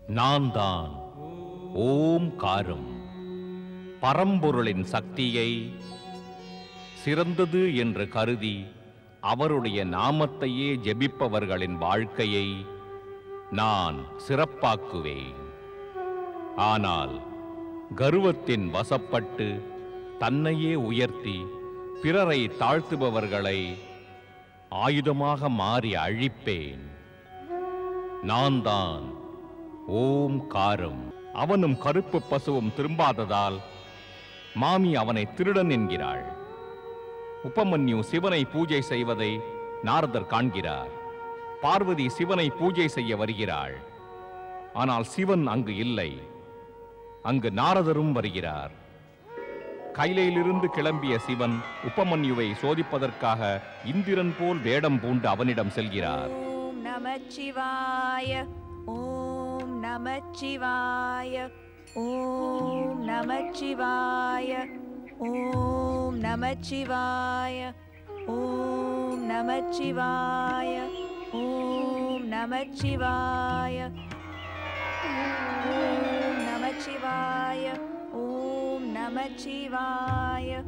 நான் தான் ஓம்காரம். பரம்பொருளின் சக்தியை சிறந்தது என்று கருதி அவருடைய நாமத்தையே ஜெபிப்பவர்களின் வாழ்க்கையை நான் சிறப்பாக்குவேன். ஆனால் கர்வத்தின் வசப்பட்டு தன்னையே உயர்த்தி பிறரை தாழ்த்துபவர்களை ஆயுதமாக மாறி அழிப்பேன். நான் தான் ஓம்காரம். அவனும் கருப்பு பசுவும் திரும்பாததால் மாமி அவனை திருடன் என்கிறாள். உபமன்யு சிவனை பூஜை செய்வதை நாரதர் காண்கிறார். பார்வதி சிவனை பூஜை செய்ய வருகிறாள். ஆனால் சிவன் அங்கு இல்லை. அங்கு நாரதரும் வருகிறார். கைலையிலிருந்து கிளம்பிய சிவன் உபமன்யுவை சோதிப்பதற்காக இந்திரன் போல் வேடம் பூண்டு அவனிடம் செல்கிறார். ஓம் நமச்சிவாய, ஓம் நமச்சிவாய, ஓம் நமச்சிவாய, ஓம் நமச்சிவாய, ஓம் நமச்சிவாய, ஓம் நமச்சிவாய, ஓம் நமச்சிவாய, ஓம் நமச்சிவாய,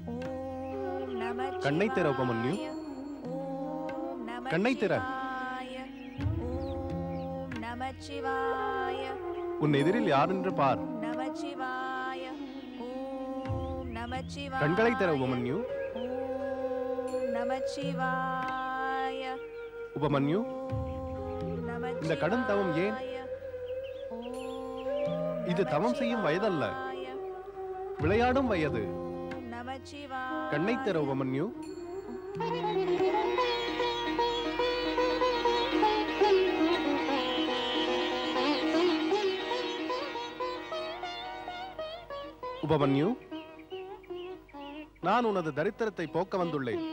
ஓம் நமச்சிவாய. கண்ணை திற உபமன்யு, கண்ணை திற. ஓம் நமச்சிவாய. உன் எதிரில் யார் என்று பார். நமச்சிவாய, ஓம் நமச்சிவாய. கண்களை திற உபமன்யு. ஓம் நமச்சிவாய. உபமன்யு, இந்த கடும் தவம் ஏன்? இது தவம் செய்யும் வயதல்ல, விளையாடும் வயது. கண்ணை திற உபமன்யு. உபமன்யு, நான் உனது தரித்திரத்தை போக்க வந்துள்ளேன்.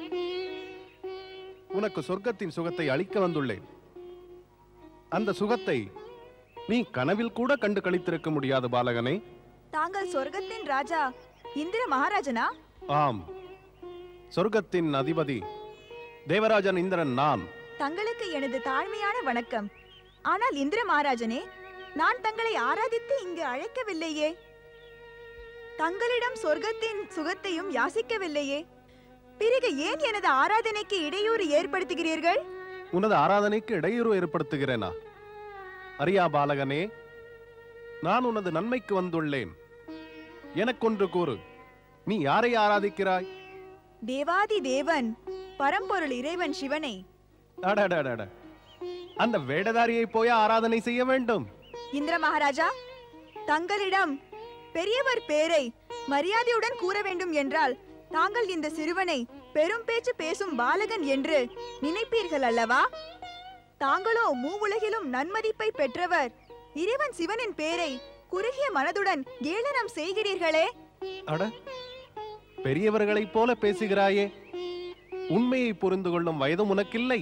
உனக்கு சொர்க்கத்தின் சுகத்தை அளிக்க வந்துள்ளேன். அந்த சுகத்தை நீ கனவில் கூட கண்டு கழித்திருக்க முடியாது பாலகனே. தாங்கள் சொர்க்கத்தின் ராஜா இந்திர மகாராஜனா? ஆம், சொர்க்கத்தின் அதிபதி தேவராஜன் இந்திரன் நான். தங்களுக்கு எனது தாழ்மையான வணக்கம். ஆனால் இந்திர மகாராஜனே, நான் தங்களை ஆராதித்து இங்கு அழைக்கவில்லையே. தங்களிடம் சொர்க்கத்தின் சுகத்தையும் யாசிக்கவில்லையே. பிறகு ஏன் எனது ஆராதனைக்கு இடையூறு ஏற்படுத்துகிறீர்கள்? உனது ஆராதனைக்கு இடையூறு ஏற்படுத்துகிறேனா? அரியா பாலகனே, நான் உனது நன்மைக்கு வந்துள்ளேன். எனக்கொன்று கூறு, நீ யாரை ஆராதிக்கிறாய்? தேவாதி தேவன் பரம்பொருள் இறைவன் சிவனை. அடடடட, அந்த வேடதாரியை போய் ஆராதனை செய்ய வேண்டும்? இந்திர மகாராஜா, தங்களிடம் பெரியவர் பேரை மரியாதையுடன் கூற வேண்டும் என்றால் தாங்கள் இந்த சிறுவனை பெரும் பேச்சு பேசும் பாலகன் என்று நினைப்பீர்கள் அல்லவா? தாங்களோ மூவுலகிலும் நன்மதிப்பை பெற்றவர் இறைவன் சிவனின் பேரை குறுகிய மனதுடன் ஏளனம் செய்கிறீர்களே. அட, பெரியவர்களைப் போல பேசுகிறாயே. உண்மையை புரிந்து கொள்ளும் வயதும் உனக்கில்லை,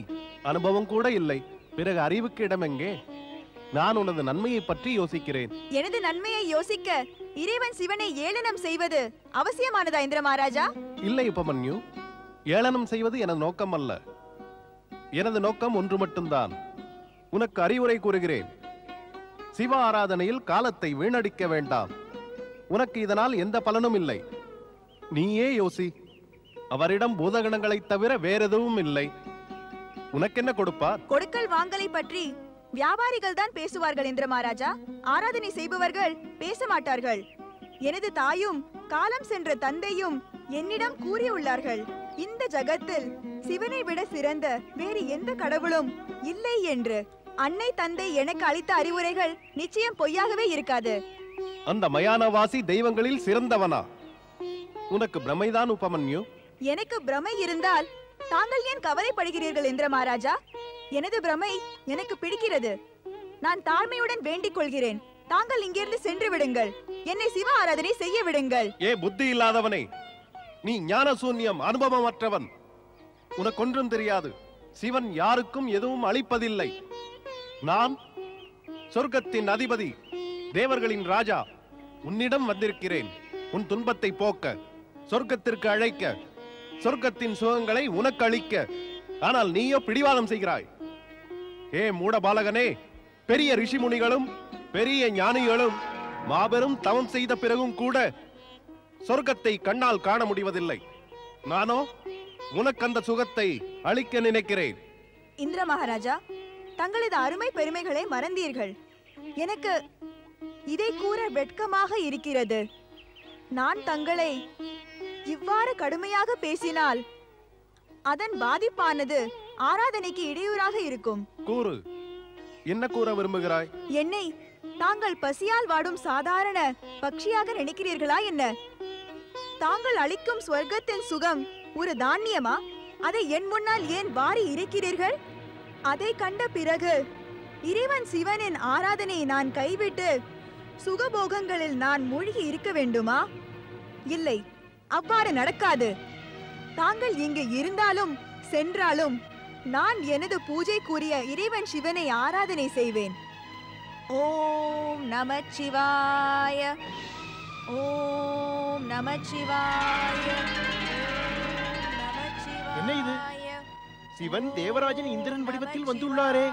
அனுபவம் கூட இல்லை. பிறகு அறிவுக்கு இடம் எங்கே? நான் உனது நன்மையை பற்றி யோசிக்கிறேன். எனது நன்மையை யோசிக்க இறைவன் சிவனை ஏளனம் செய்வது அவசியமானதா இந்திர மகாராஜா? இல்லை உபமன்யு, ஏளனம் செய்வது எனது நோக்கம் அல்ல. எனது நோக்கம் ஒன்று மட்டும்தான். உனக்கு அறிவுரை கூறுகிறேன். சிவ ஆராதனையில் காலத்தை வீணடிக்க வேண்டாம். உனக்கு இதனால் எந்த பலனும் இல்லை. நீயே யோசி. அவரிடம் பூதகணங்களை தவிர வேறெதுவும் இல்லை. உனக்கென்ன கொடுப்பார்? கொடுக்கல் வாங்கலை பற்றி வியாபாரிகள் தான் பேசுவார்கள் இந்திர மகாராஜா. ஆராதனை செய்பவர்கள் பேச மாட்டார்கள். எனது தாயும் காலம் சென்ற தந்தையும் என்னிடம் கூறியுள்ளார்கள், இந்த ஜகத்தில் சிவனை விட சிறந்த வேறு எந்த கடவுளும் இல்லை என்று. அன்னை தந்தை எனக்கு அளித்த அறிவுரைகள் நிச்சயம் பொய்யாகவே இருக்காது. அந்த மயானவாசி தெய்வங்களில் சிறந்தவனா? உனக்கு பிரமைதான் உபமன்யு. எனக்கு பிரமை இருந்தால் தாங்கள் ஏன் கவலைப்படுகிறீர்கள் இந்திர மகாராஜா? எனது பிரமை எனக்கு பிடிக்கிறது. நான் தாழ்மையுடன் வேண்டிக் கொள்கிறேன், தாங்கள் இங்கிருந்து சென்று விடுங்கள். என்னை சிவ ஆராதனை செய்ய விடுங்கள். ஏ புத்தி இல்லாதவனே, நீ ஞான சூன்யம், அனுபவமற்றவன். உனக்கொன்றும் தெரியாது. சிவன் யாருக்கும் எதுவும் அளிப்பதில்லை. நான் சொர்க்கத்தின் அதிபதி, தேவர்களின் ராஜா. உன்னிடம் வந்திருக்கிறேன் உன் துன்பத்தை போக்க, சொர்க்கத்திற்கு அழைக்க, சொர்க்கத்தின் சுகங்களை உனக்கு அளிக்க. ஆனால் நீயோ பிடிவாதம் செய்கிறாய். ஏ மூட பாலகனே, பெரிய ரிஷிமுனிகளும் பெரிய ஞானிகளும் மாபெரும் தவம் செய்த பிறகும் கூட சொர்க்கத்தை கண்ணால் காண முடிவதில்லை. நானோ உனக்கு அந்த சுகத்தை அளிக்க நினைக்கிறேன். இந்திர மகாராஜா, தங்களது அருமை பெருமைகளை மறந்தீர்கள். எனக்கு இதை கூற வெட்கமாக இருக்கிறது. நான் தங்களை இவ்வாறு கடுமையாக பேசினால் அதன் பாதிப்பானது ஆராதனைக்கு இடையூறாக இருக்கும். கூறு, என்ன கூற விரும்புகிறாய்? என்னை தாங்கள் பசியால் வாடும் சாதாரண பட்சியாக நினைக்கிறீர்களா என்ன? தாங்கள் அளிக்கும் ஸ்வர்க்கத்தின் சுகம் ஒரு தானியமா? அதை என் முன்னால் ஏன் வாரி இருக்கிறீர்கள்? அதை கண்ட பிறகு இறைவன் சிவனின் ஆராதனையை நான் கைவிட்டு சுகபோகங்களில் நான் மூழ்கி இருக்க வேண்டுமா? இல்லை, அவ்வாறு நடக்காது. தாங்கள் இங்கு இருந்தாலும் சென்றாலும் நான் எனது பூஜைக்குரிய இறைவன் சிவனை ஆராதனை செய்வேன். ஓம் நமச்சிவாய, ஓம் நமச்சிவாய. என்ன இது? சிவன் தேவராஜன் இந்திரன் வடிவத்தில் வந்துள்ளாரே.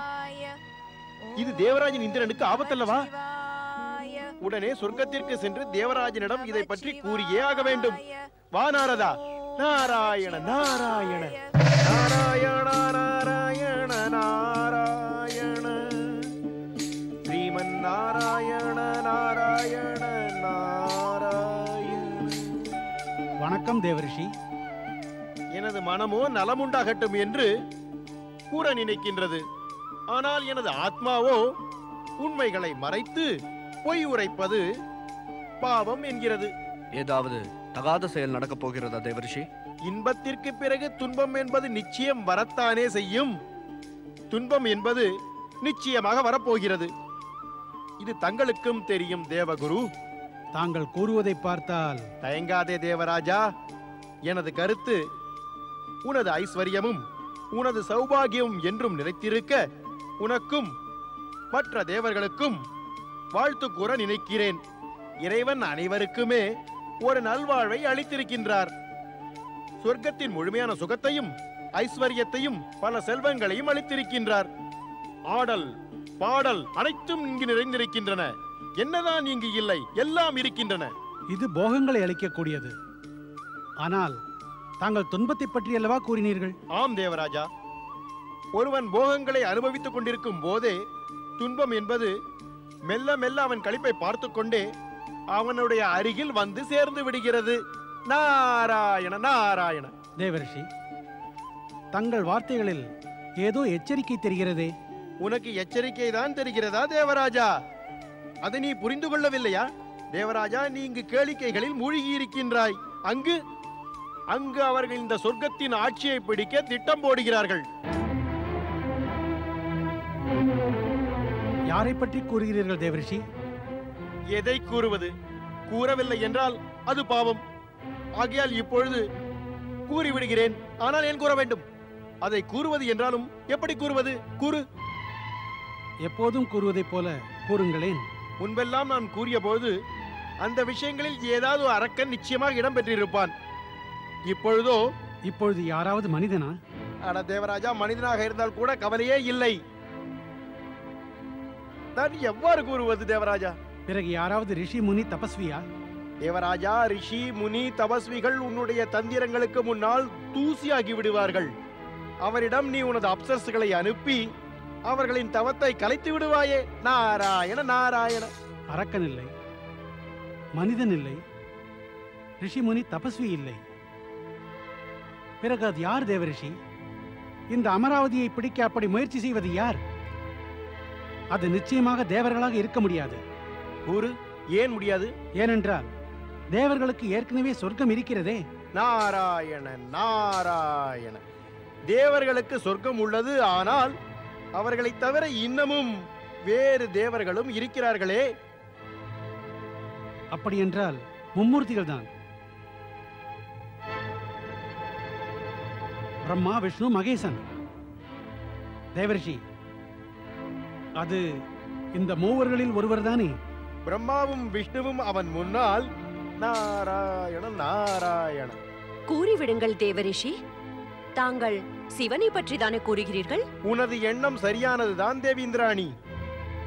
இது தேவராஜன் இந்திரனுக்கு ஆபத்தல்லவா? உடனே சொர்க்கத்திற்கு சென்று தேவராஜனிடம் இதை பற்றி கூறியே ஆக வேண்டும். வா நாரதா. நாராயண நாராயண நாராயண நாராயண நாராயண ஸ்ரீமன் நாராயண நாராயண நாராயண. வணக்கம் தேவரிஷி. எனது மனமோ நலமுண்டாகட்டும் என்று கூற நினைக்கின்றது. ஆனால் எனது ஆத்மாவோ உண்மைகளை மறைத்து பொய் உரைப்பது பாவம் என்கிறது. ஏதாவது தகாத செயல் நடக்கப் போகிறதா தேவரிஷி? இன்பத்திற்கு பிறகு துன்பம் என்பது நிச்சயம் வரத்தானே செய்யும். துன்பம் என்பது நிச்சயமாக வரப்போகிறது. இது தங்களுக்கும் தெரியும் தேவகுரு. தாங்கள் கூறுவதை பார்த்தால் தயங்காதே தேவராஜா. எனது கருத்து உனது ஐஸ்வர்யமும் உனது சௌபாகியம் என்றும் நிலைத்திருக்க உனக்கும் மற்ற தேவர்களுக்கும் வாழ்த்து கூற நினைக்கிறேன். இறைவன் அனைவருக்குமே ஒரு நல்வாழ்வை அளித்திருக்கின்றார். சொர்க்கத்தின் முழுமையான சுகத்தையும் ஐஸ்வர்யத்தையும் பல செல்வங்களையும் அளித்திருக்கின்றார். ஆடல் பாடல் அனைத்தும் இங்கு நிறைந்திருக்கின்றன. என்னதான் இங்கு இல்லை? எல்லாம் இருக்கின்றன. இது போகங்களை அளிக்கக்கூடியது. ஆனால் தாங்கள் துன்பத்தை பற்றி அல்லவா கூறினீர்கள்? ஆம் தேவராஜா. ஒருவன் போகங்களை அனுபவித்துக் கொண்டிருக்கும் போதே துன்பம் என்பது மெல்ல மெல்ல அவன் களிப்பை பார்த்து கொண்டே அவனுடைய அருகில் வந்து சேர்ந்து விடுகிறது. நாராயண நாராயண. தேவரிஷி, தங்கள் வார்த்தைகளில் ஏதோ எச்சரிக்கை தெரிகிறதே. உனக்கு எச்சரிக்கை தான் தெரிகிறதா தேவராஜா? அதை நீ புரிந்து கொள்ளவில்லையா? தேவராஜா, நீ இங்கு கேளிக்கைகளில் மூழ்கி இருக்கின்றாய். அங்கு அவர்கள் இந்த சொர்க்கத்தின் ஆட்சியை பிடிக்க திட்டம் போடுகிறார்கள். யாரை பற்றி கூறுகிறீர்கள் தேவரிஷி? எதை கூறுவது? கூறவில்லை என்றால் அது பாவம். ஆகையால் இப்பொழுது கூறிவிடுகிறேன். ஆனால் ஏன் கூற வேண்டும்? அதை கூறுவது என்றாலும் எப்படி கூறுவது? கூறு. எப்போதும் கூறுவதைப் போல கூறுங்களேன். முன்பெல்லாம் நான் கூறிய போது அந்த விஷயங்களில் ஏதாவது ஒரு அரக்கன் நிச்சயமாக இடம் பெற்றிருப்பான். இப்பொழுதோ? இப்பொழுது யாராவது மனிதனா? அட தேவராஜா, மனிதனாக இருந்தால் கூட கவலையே இல்லை. நான் எவ்வாறு கூறுவது தேவராஜா? பிறகு யாராவது ரிஷி முனி தபஸ்வியா? தேவராஜா, ரிஷி முனி தபஸ்விகள் உன்னுடைய தந்திரங்களுக்கு முன்னால் தூசியாகி விடுவார்கள். அவரிடம் நீ உனது அப்சர்ஸ்களை அனுப்பி அவர்களின் தவத்தை கலைத்து விடுவாயே. நாராயண நாராயண. அரக்கன் இல்லை, மனிதன் இல்லை, ரிஷி முனி தபஸ்வி இல்லை. பிறகு அது யார் தேவரிஷி? இந்த அமராவதியை பிடிக்க அப்படி முயற்சி செய்வது யார்? அது நிச்சயமாக தேவர்களாக இருக்க முடியாது. கூறு, ஏன் முடியாது? ஏனென்றால் தேவர்களுக்கு ஏற்கனவே சொர்க்கம் இருக்கிறதே. நாராயண நாராயண. தேவர்களுக்கு சொர்க்கம் உள்ளது. ஆனால் அவர்களை தவிர இன்னமும் வேறு தேவர்களும் இருக்கிறார்களே. அப்படி என்றால் மும்மூர்த்திகள் தான். பிரம்மா, விஷ்ணு, மகேசன். தேவரிஷி, அது இந்த மூவர்களில் ஒருவர் தானே? பிரம்மாவும் விஷ்ணுவும் அவன் முன்னால். நாராயண நாராயண. கூறிவிடுங்கள் தேவரிஷி. தாங்கள் சிவனை பற்றி தானே கூறுகிறீர்கள்? உனது எண்ணம் சரியானதுதான் தேவீந்திராணி.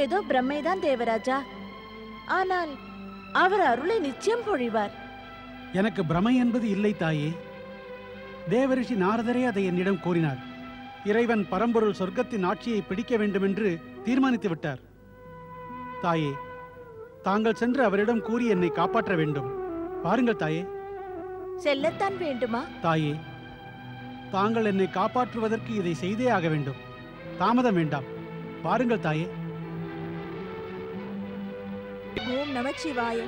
ஏதோ பிரம்மைதான் தேவராஜா. ஆனால் அவர் அருளை நிச்சயம் பொழிவார். எனக்கு பிரமை என்பது இல்லை தாயே. தேவரிஷி நாரதரே அதை என்னிடம் கூறினார். இறைவன் பரம்பொருள் சொர்க்கத்தின் ஆட்சியை பிடிக்க வேண்டும் என்று தீர்மானித்து விட்டார். தாயே, தாங்கள் சென்று அவரிடம் கூறி என்னை காப்பாற்ற வேண்டும். பாருங்கள் தாயே. செல்லத்தான் வேண்டுமா? தாயே, தாங்கள் என்னை காப்பாற்றுவதற்கு இதை செய்தே ஆக வேண்டும். தாமதம் வேண்டாம். பாருங்கள் தாயே. ஓம் நமச்சிவாய,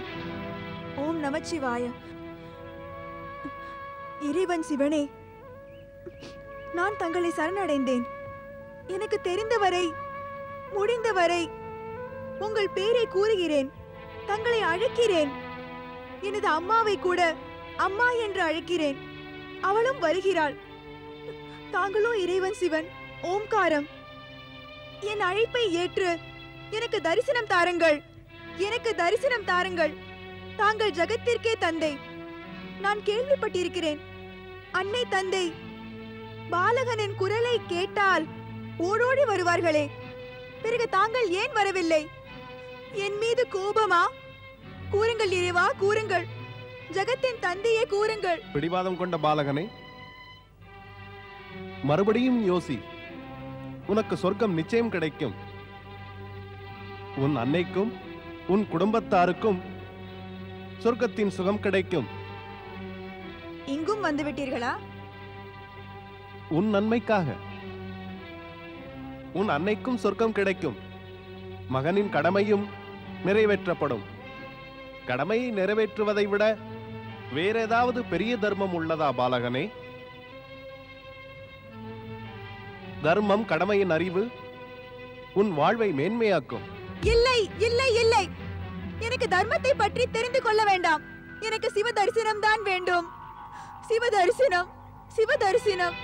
ஓம் நமச்சிவாய. இறைவன் சிவனே, நான் தங்களை சரணடைந்தேன். எனக்கு தெரிந்தவரை, முடிந்தவரை உங்கள் பேரை கூறுகிறேன். தங்களை அழைக்கிறேன். எனது அம்மாவை கூட அம்மா என்று அழைக்கிறேன். அவளும் வருகிறாள். தாங்களும் இறைவன் சிவன், ஓம்காரம். என் அழைப்பை ஏற்று எனக்கு தரிசனம் தாருங்கள். எனக்கு தரிசனம் தாருங்கள். தாங்கள் ஜகத்திற்கே தந்தை. நான் கேள்விப்பட்டிருக்கிறேன். அன்னை தந்தை பாலகனின் குரலை கேட்டால் ஓடோடி வருவார்களே. பிறகு தாங்கள் ஏன் வரவில்லை? என் மீது கோபமா? கூறுங்கள் இறைவா, கூறுங்கள். ஜகத்தின் தந்தையே கூறுங்கள். பிடிவாதம் கொண்ட பாலகனே, மறுபடியும் யோசி. உனக்கு சொர்க்கம் நிச்சயம் கிடைக்கும். உன் அன்னைக்கும் உன் குடும்பத்தாருக்கும் சொர்க்கத்தின் சுகம் கிடைக்கும். இங்கும் வந்துவிட்டீர்களா? உன் நன்மைக்காக. உன் அன்னைக்கும் சொர்க்கம் கிடைக்கும். மகனின் கடமையும் நிறைவேற்றப்படும். கடமையை நிறைவேற்றுவதை விட வேற ஏதாவது பெரிய தர்மம் உள்ளதா பாலகனே? தர்மம், கடமையின் அறிவு உன் வாழ்வை மேன்மையாக்கும். இல்லை இல்லை இல்லை, எனக்கு தர்மத்தை பற்றி தெரிந்து கொள்ள வேண்டாம். எனக்கு சிவ தரிசனம் தான் வேண்டும். சிவ தரிசனம், சிவ தரிசனம்.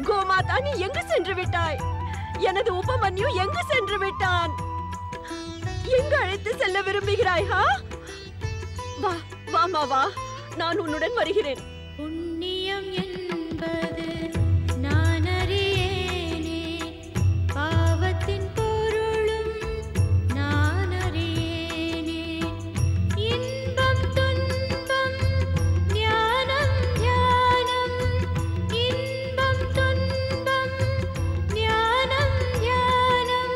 கோமாதா, நீ எங்கு சென்று விட்டாய்? எனது உபமன்யு எங்கு சென்று விட்டான்? எங்கு அழைத்து செல்ல விரும்புகிறாய்? வா வாமா வா, நான் உன்னுடன் வருகிறேன். புண்ணியம் என்பது நான் அறியேனே, பாவத்தின் பொருளும் நான் அறியேனே. இன்பம் துன்பம் ஞானம் ஞானம், இன்பம் துன்பம் ஞானம் ஞானம்,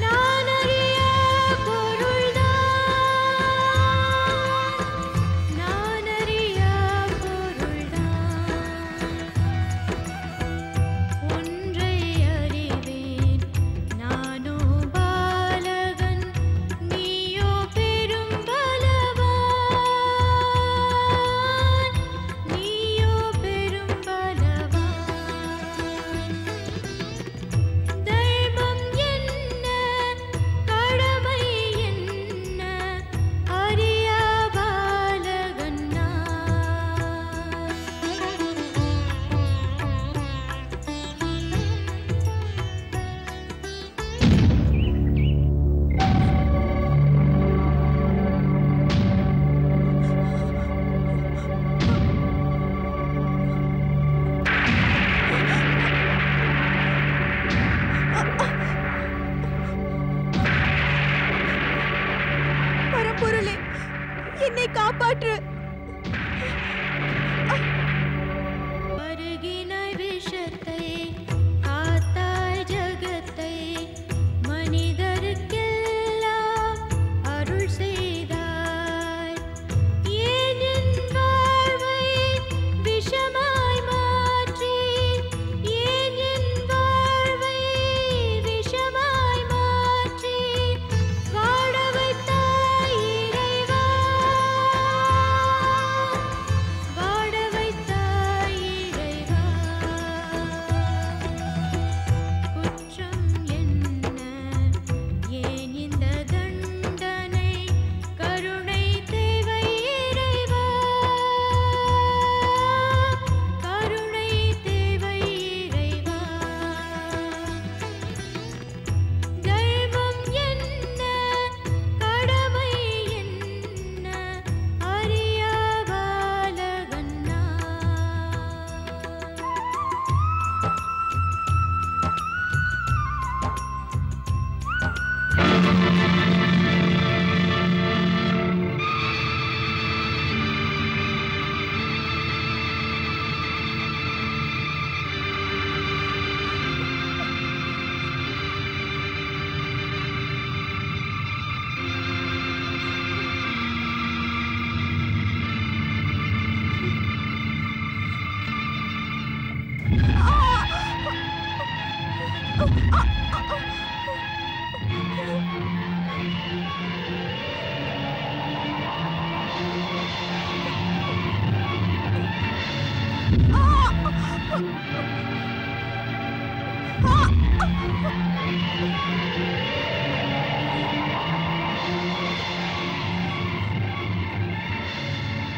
நான் அறியா பொருள்தான், நான் அறியா பொருள்தான்.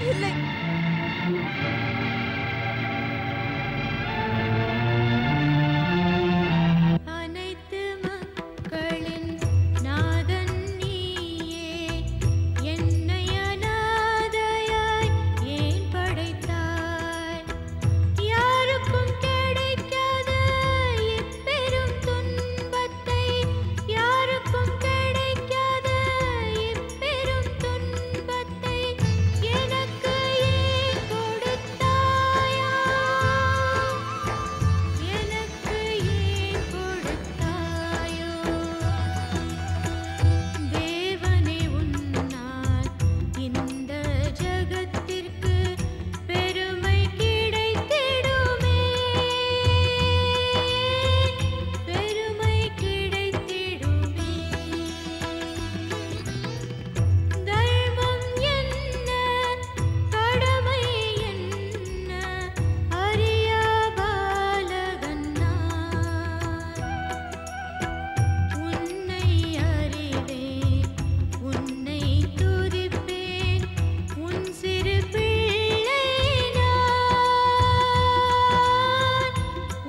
இல்லை. அனைத்து மக்களின் நாதன் நீயே, என்னை அநாதையாய் ஏன் படைத்தாய்? யாருக்கும் கிடைக்காத இப்பெரும் துன்பத்தை, யாருக்கும் கிடைக்காத இப்பெரும் துன்பத்தை எனக்கு ஏன் கொடுத்தாயா? எனக்கு ஏன் கொடுத்தாயோ? தேவனே, உன்னால் இந்த ஜகத்திற்கு பெருமை கிடைத்திடுமே, பெருமை கிடைத்திடுமே. தர்மம் என்ன, கடமை என்ன, அறியா பாலகன் நான். உன்னை அறிவேன், உன்னை துதிப்பேன், உன் சிறு பிள்ளை நான்,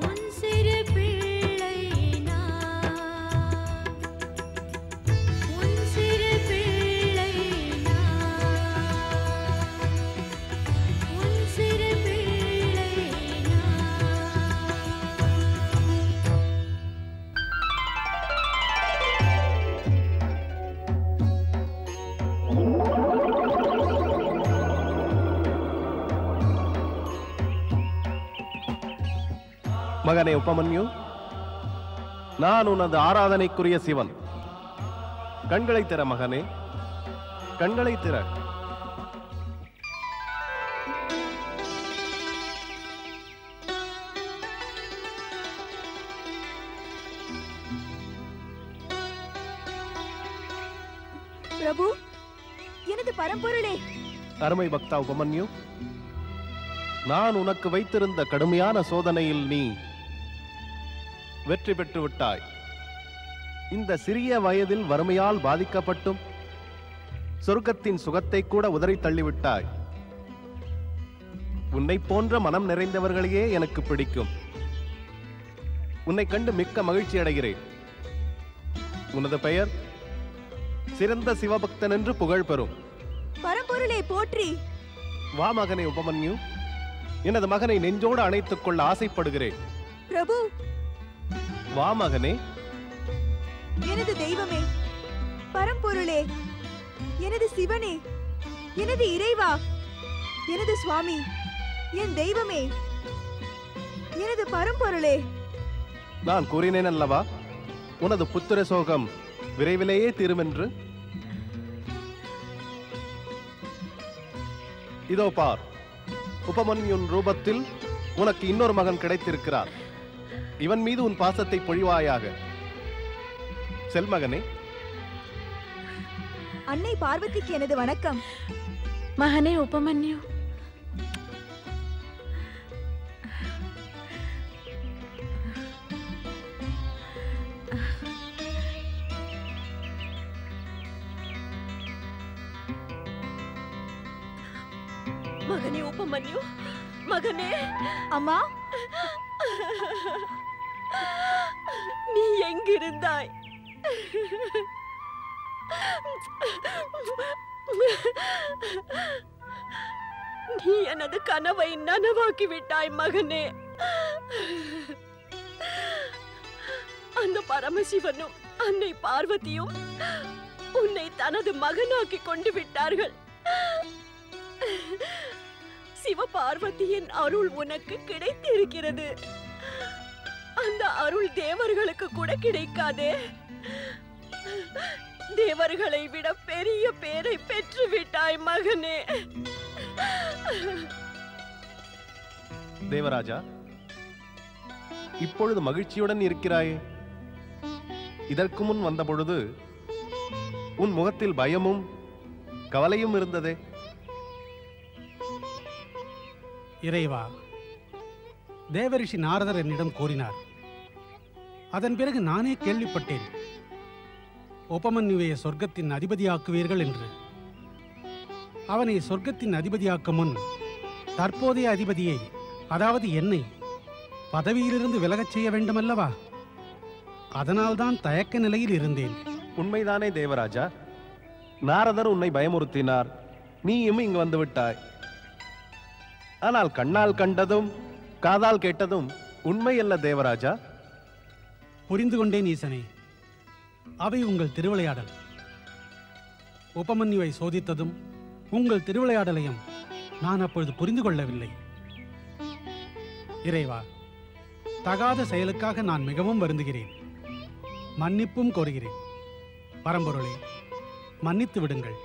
உன் சிறு பிள்ளை நான், உன் சிறு பிள்ளை நான், உன் சிறு பிள்ளை நான். மகனே உபமன்யு, நான் உனது ஆராதனைக்குரிய சிவன். கண்களை திற மகனே, கண்களை திற. பிரபு, எனது பரம்பொருளே. அருமை பக்தா உபமன்யு, நான் உனக்கு வைத்திருந்த கடுமையான சோதனையில் நீ வெற்றி பெற்று விட்டாய். இந்த சிறிய வயதில் வறுமையால் பாதிக்கப்பட்டும் சொர்க்கத்தின் சுகத்தை கூட உதறி தள்ளிவிட்டாய். உன்னை போன்ற மனம் நிறைந்தவர்களையே எனக்கு பிடிக்கும். உன்னை கண்டு மிக்க மகிழ்ச்சி அடைகிறேன். உனது பெயர் சிறந்த சிவபக்தன் என்று புகழ் பெறும். பரம்பொருளை போற்றி. வா மகனே உபமன்யு, எனது மகனை நெஞ்சோடு அணைத்துக் கொள்ள ஆசைப்படுகிறேன். பிரபு, வா மகனே. எனது தெய்வமே, பரம்பொருளே, எனது சிவனே, எனது இறைவா, எனது சுவாமி, என் தெய்வமே, எனது பரம்பொருளே. நான் கூறினேன் அல்லவா, உனது புத்திர சோகம் விரைவிலேயே தீருமென்று. இதோ பார், உபமன்யுன் ரூபத்தில் உனக்கு இன்னொரு மகன் கிடைத்திருக்கிறார். இவன் மீது உன் பாசத்தை பொழிவாயாக. செல்மகனே. அன்னை பார்வதிக்கு எனது வணக்கம். மகனே உபமன்யு, மகனே உபமன்யு, மகனே. அம்மா, நீ எங்கிருந்தாய்? நீ எனது கனவை நனவாக்கி விட்டாய் மகனே. அந்த பரமசிவனும் அன்னை பார்வதியும் உன்னை தனது மகனாக்கி கொண்டு விட்டார்கள். சிவபார்வதியின் அருள் உனக்கு கிடைத்திருக்கிறது. அந்த அருள் தேவர்களுக்கு கூட கிடைக்காதே. தேவர்களை விட பெரிய பேரை பெற்று விட்டாய் மகனே. தேவராஜா, இப்பொழுது மகிழ்ச்சியுடன் இருக்கிறாயே, இதற்கு முன் வந்த பொழுது உன் முகத்தில் பயமும் கவலையும் இருந்ததே. இறைவா, தேவரிஷி நாரதர் என்னிடம் கூறினார். அதன் பிறகு நானே கேள்விப்பட்டேன், உபமன்யுவை சொர்க்கத்தின் அதிபதியாக்குவீர்கள் என்று. அவனை சொர்க்கத்தின் அதிபதியாக்கும் முன் தற்போதைய அதிபதியை, அதாவது என்னை, பதவியிலிருந்து விலகச் செய்ய வேண்டுமல்லவா? அதனால்தான் தயக்க நிலையில் இருந்தேன். உண்மைதானே தேவராஜா? நாரதர் உன்னை பயமுறுத்தினார், நீயும் இங்கு வந்து விட்டாய். ஆனால் கண்ணால் கண்டதும் காதால் கேட்டதும் உண்மை அல்ல தேவராஜா. புரிந்து கொண்டேன் ஈசனே, அவை உங்கள் திருவிளையாடல். உபமன்யுவை சோதித்ததும் உங்கள் திருவிளையாடலையும் நான் அப்பொழுது புரிந்து கொள்ளவில்லை. இறைவா, தகாத செயலுக்காக நான் மிகவும் வருந்துகிறேன், மன்னிப்பும் கோருகிறேன். பரம்பொருளே, மன்னித்து விடுங்கள்.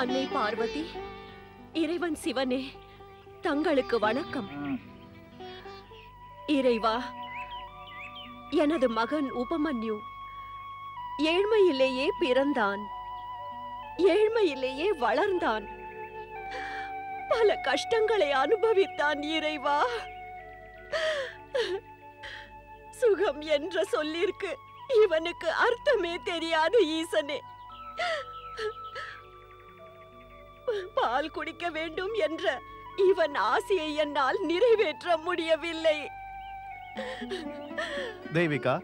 அன்னை பார்வதி, இறைவன் சிவனே, தங்களுக்கு வணக்கம். இறைவா, எனது மகன் உபமன்யு ஏழ்மையிலேயே பிறந்தான், ஏழ்மையிலேயே வளர்ந்தான், பல கஷ்டங்களை அனுபவித்தான். இறைவா, சுகம் என்ற சொல்லிற்கு இவனுக்கு அர்த்தமே தெரியாது ஈசனே. பால் குடிக்க வேண்டும் என்ற இவன் ஆசையை என்னால் நிறைவேற்ற முடியவில்லை. தேவிகா,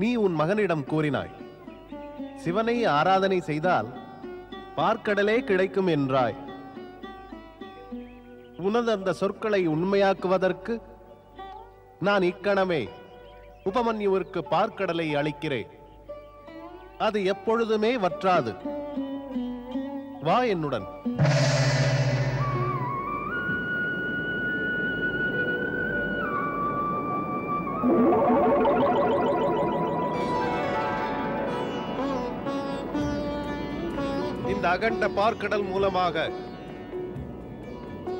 நீ உன் மகனிடம் கூறினாய், சிவனை ஆராதனை செய்தால் பார்க்கடலே கிடைக்கும் என்றாய். உனது அந்த சொற்களை உண்மையாக்குவதற்கு நான் இக்கணமே உபமன்யுவிற்கு பார்க்கடலை அளிக்கிறேன். அது எப்பொழுதுமே வற்றாது. வா என்னுடன். இந்த அகண்ட பார்க்கடல் மூலமாக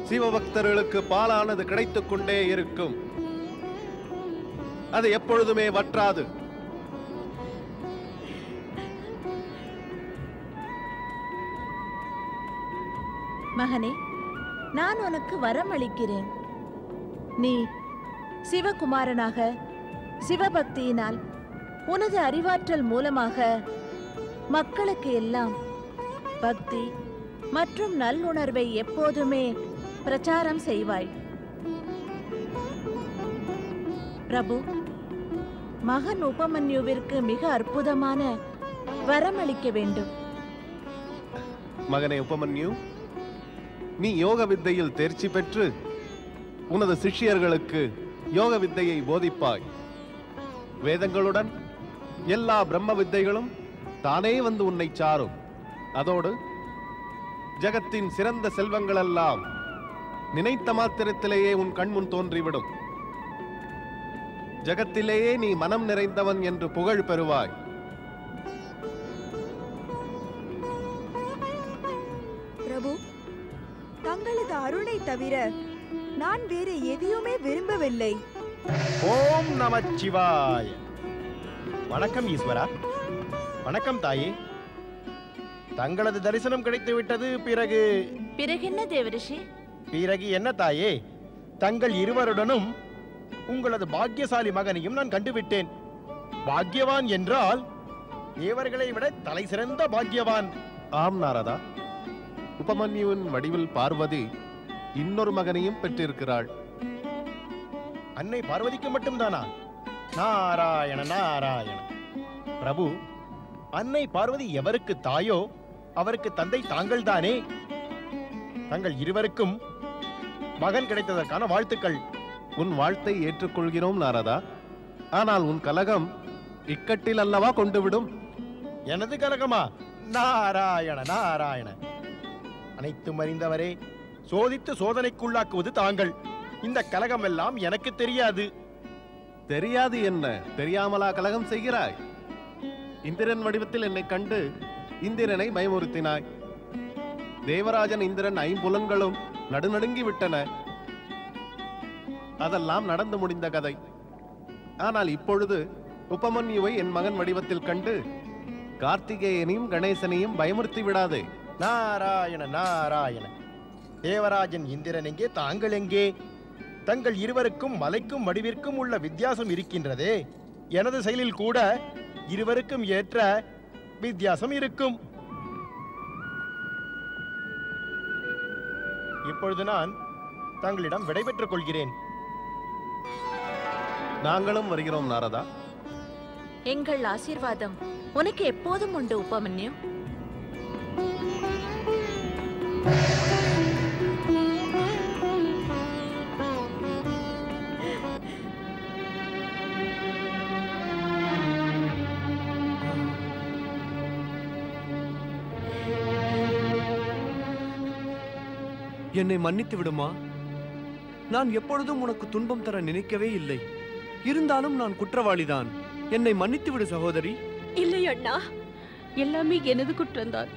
சிவபக்தர்களுக்கு பாலானது கிடைத்துக் கொண்டே இருக்கும். அது எப்பொழுதுமே வற்றாது. மகனே, நான் உனக்கு வரம் அளிக்கிறேன். நீ சிவகுமாரனாக சிவபக்தியினால் உனது அறிவாற்றல் மூலமாக மக்களுக்கு எல்லாம் பக்தி மற்றும் நல்லுணர்வை எப்போதுமே பிரச்சாரம் செய்வாய். பிரபு, மகன் உபமன்யுவிற்கு மிக அற்புதமான வரம் அளிக்க வேண்டும். மகனே உபமன்யு, நீ யோக வித்தையில் தேர்ச்சி பெற்று உனது சிஷ்யர்களுக்கு யோக வித்தையை போதிப்பாய். வேதங்களுடன் எல்லா பிரம்ம வித்தைகளும் தானே வந்து உன்னை சாரும். அதோடு ஜகத்தின் சிறந்த செல்வங்களெல்லாம் நினைத்த மாத்திரத்திலேயே உன் கண்முன் தோன்றிவிடும். ஜகத்திலேயே நீ மனம் நிறைந்தவன் என்று புகழ் பெறுவாய். பிரபு, தங்களது அருளை தவிர நான் வேறு எதையுமே விரும்பவில்லை. ஓம் நமச்சிவாய. வணக்கம் ஈஸ்வரா. வணக்கம் தாயே. தங்களது தரிசனம் கிடைத்து விட்டது. பிறகு என்ன தேவரிஷி? பிறகு என்ன தாயே? தங்கள் இருவருடனும் உங்களது பாக்கியசாலி மகனையும் நான் கண்டுவிட்டேன். பாக்கியவான் என்றால் தேவர்களை விட தலை சிறந்த பாக்கியவான். ஆம் நாரதா, உபமன்யுவின் வடிவில் பார்வதி இன்னொரு மகனையும் பெற்றிருக்கிறாள். அன்னை பார்வதிக்கு மட்டும்தானா? நாராயண நாராயண. பிரபு, அன்னை பார்வதி எவருக்கு தாயோ அவருக்கு தந்தை தாங்கள் தானே. தங்கள் இருவருக்கும் மகன் கிடைத்ததற்கான வாழ்த்துக்கள். உன் வாழ்த்தை ஏற்றுக்கொள்கிறோம் நாரதா. ஆனால் உன் கலகம் இக்கட்டில் அல்லவா கொண்டுவிடும். எனது கலகமா? நாராயண நாராயண. அனைத்தும் அறிந்தவரே, சோதித்து சோதனைக்குள்ளாக்குவது தாங்கள். இந்த கலகம் எல்லாம் எனக்கு தெரியாது. தெரியாது என்ன? தெரியாமலா கலகம் செய்கிறாய்? இந்திரன் வடிவத்தில் என்னை கண்டு இந்திரனை பயமுறுத்தினாய். தேவராஜன் இந்திரன் ஐம்புலன்களும் நடுநடுங்கி விட்டன. அதெல்லாம் நடந்து முடிந்த கதை. ஆனால் இப்பொழுது உபமன்யுவை என் மகன் வடிவத்தில் கண்டு கார்த்திகேயனையும் கணேசனையும் பயமுறுத்தி விடாதே. நாராயண நாராயண. தேவராஜன் இந்திரன் எங்கே, தாங்கள் எங்கே? தங்கள் இருவருக்கும் மலைக்கும் வடிவிற்கும் உள்ள வித்தியாசம் இருக்கின்றதே. எனது செயலில் கூட இருவருக்கும் ஏற்ற வித்தியாசம் இருக்கும். இப்பொழுது நான் தங்களிடம் விடைபெற்றுக் கொள்கிறேன். நாங்களும் வருகிறோம் நாரதா. எங்கள் ஆசீர்வாதம் உனக்கு எப்போதும் உண்டு உபமன்யு. என்னை மன்னித்து விடுமா. நான் எப்பொழுதும் உனக்கு துன்பம் தர நினைக்கவே இல்லை. இருந்தாலும் நான் குற்றவாளிதான். என்னை மன்னித்து விடு சகோதரி. இல்லை அண்ணா, எல்லாமே எனது குற்றம்தான்.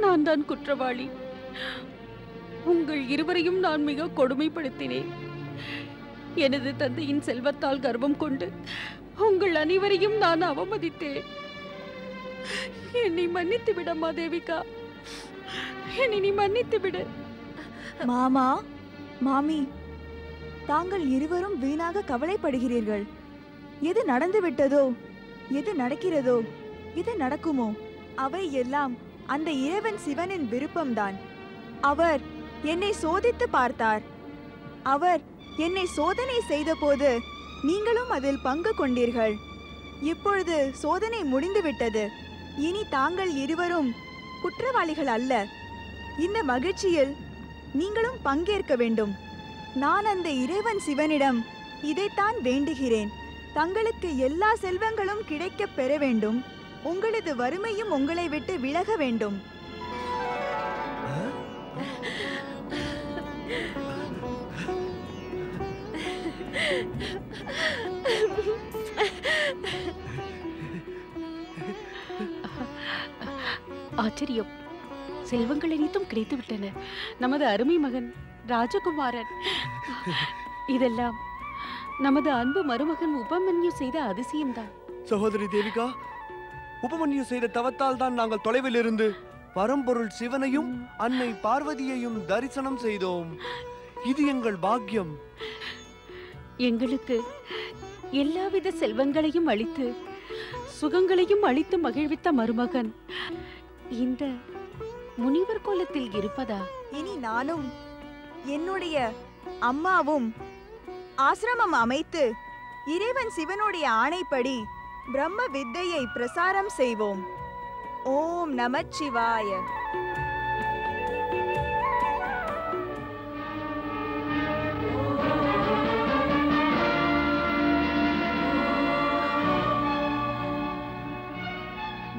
நான் தான் குற்றவாளி. உங்கள் இருவரையும் நான் மிக கொடுமைப்படுத்தினேன். எனது தந்தையின் செல்வத்தால் கர்வம் கொண்டு உங்கள் அனைவரையும் நான் அவமதித்தேன். என்னை மன்னித்து விடம்மா தேவிகா, என்னை நீ மன்னித்து விடு. மாமா, மாமி, தாங்கள் இருவரும் வீணாக கவலைப்படுகிறீர்கள். எது நடந்து விட்டதோ, எது நடக்கிறதோ, எது நடக்குமோ, அவை எல்லாம் அந்த இறைவன் சிவனின் விருப்பம்தான். அவர் என்னை சோதித்து பார்த்தார். அவர் என்னை சோதனை செய்தபோது நீங்களும் அதில் பங்கு கொண்டீர்கள். இப்பொழுது சோதனை முடிந்துவிட்டது. இனி தாங்கள் இருவரும் குற்றவாளிகள் அல்ல. இந்த மகிழ்ச்சியில் நீங்களும் பங்கேற்க வேண்டும். நான் அந்த இறைவன் சிவனிடம் இதைத்தான் வேண்டுகிறேன். தங்களுக்கு எல்லா செல்வங்களும் கிடைக்கப் பெற வேண்டும். உங்களது வறுமையும் உங்களை விட்டு விலக வேண்டும். ஆச்சரியம், செல்வங்கள் அனைத்தும் கிடைத்து விட்டன. நமது அருமை மகன் ராஜகுமாரன். இதெல்லாம் நமது அன்பு மருமகன் உபமன்யு செய்த அதிசயம்தான். சகோதரி தேவிகா, உபமன்யு செய்த தவத்தால் தான் நாங்கள் தொலைவில் இருந்து பரம்பொருள் சிவனையும் அன்னை பார்வதியையும் தரிசனம் செய்தோம். இது எங்கள் பாக்கியம். எங்களுக்கு எல்லாவித செல்வங்களையும் அளித்து சுகங்களையும் அளித்து மகிழ்வித்த மருமகன் இந்த முனிவர் கோலத்தில் இருப்பதா? இனி நானும் என்னுடைய அம்மாவும் ஆசிரமம் அமைத்து இறைவன் சிவனுடைய ஆணைப்படி பிரம்ம வித்தையை பிரசாரம் செய்வோம். ஓம் நமச்சிவாய.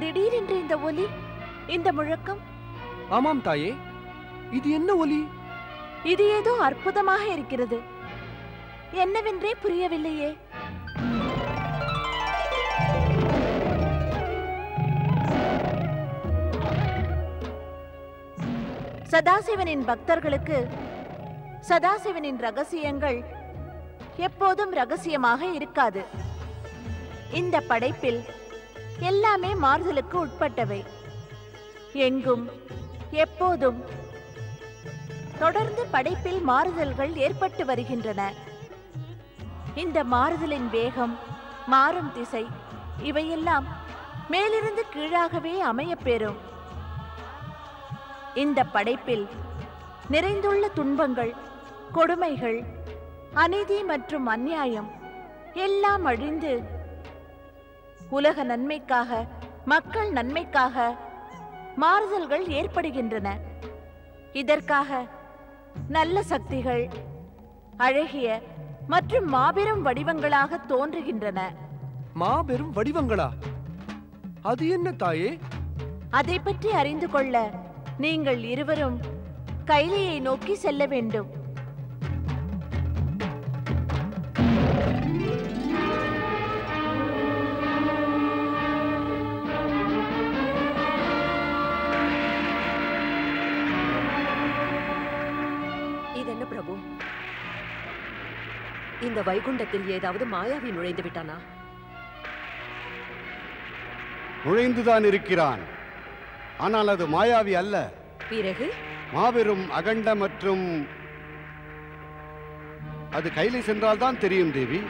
திடீரென்று இந்த ஒலி, இந்த முழக்கம். ஆமாம் தாயே, இது என்ன ஒலி? இது ஏதோ அற்புதமாக இருக்கிறது. என்னவென்றே புரியவில்லையே. சதாசிவனின் பக்தர்களுக்கு சதாசிவனின் ரகசியங்கள் எப்போதும் ரகசியமாக இருக்காது. இந்த படைப்பில் எல்லாமே மாறுதலுக்கு உட்பட்டவை. எங்கும் எப்போதும் தொடர்ந்து படைப்பில் மாறுதல்கள் ஏற்பட்டு வருகின்றன. இந்த மாறுதலின் வேகம், மாறும் திசை, இவையெல்லாம் மேலிருந்து கீழாகவே அமையப்பெறும். இந்த படைப்பில் நிறைந்துள்ள துன்பங்கள், கொடுமைகள், அநீதி மற்றும் அநியாயம் எல்லாம் அழிந்து உலக நன்மைக்காக, மக்கள் நன்மைக்காக மாறுதல்கள் ஏற்படுகின்றன. இதற்காக நல்ல சக்திகள் அழகிய மற்றும் மாபெரும் வடிவங்களாக தோன்றுகின்றன. மாபெரும் வடிவங்களா? அது என்ன தாயே? அதை பற்றி அறிந்து கொள்ள நீங்கள் இருவரும் கைலையை நோக்கி செல்ல வேண்டும். இதென்ன பிரபு? இந்த வைகுண்டத்தில் ஏதாவது மாயாவி நுழைந்து விட்டானா? நுழைந்துதான் இருக்கிறான். ஆனால் அது மாயாவி அல்ல. பிறகு மாபெரும் அகண்ட மற்றும் அது கையில சென்றால்தான் தெரியும் தேவி.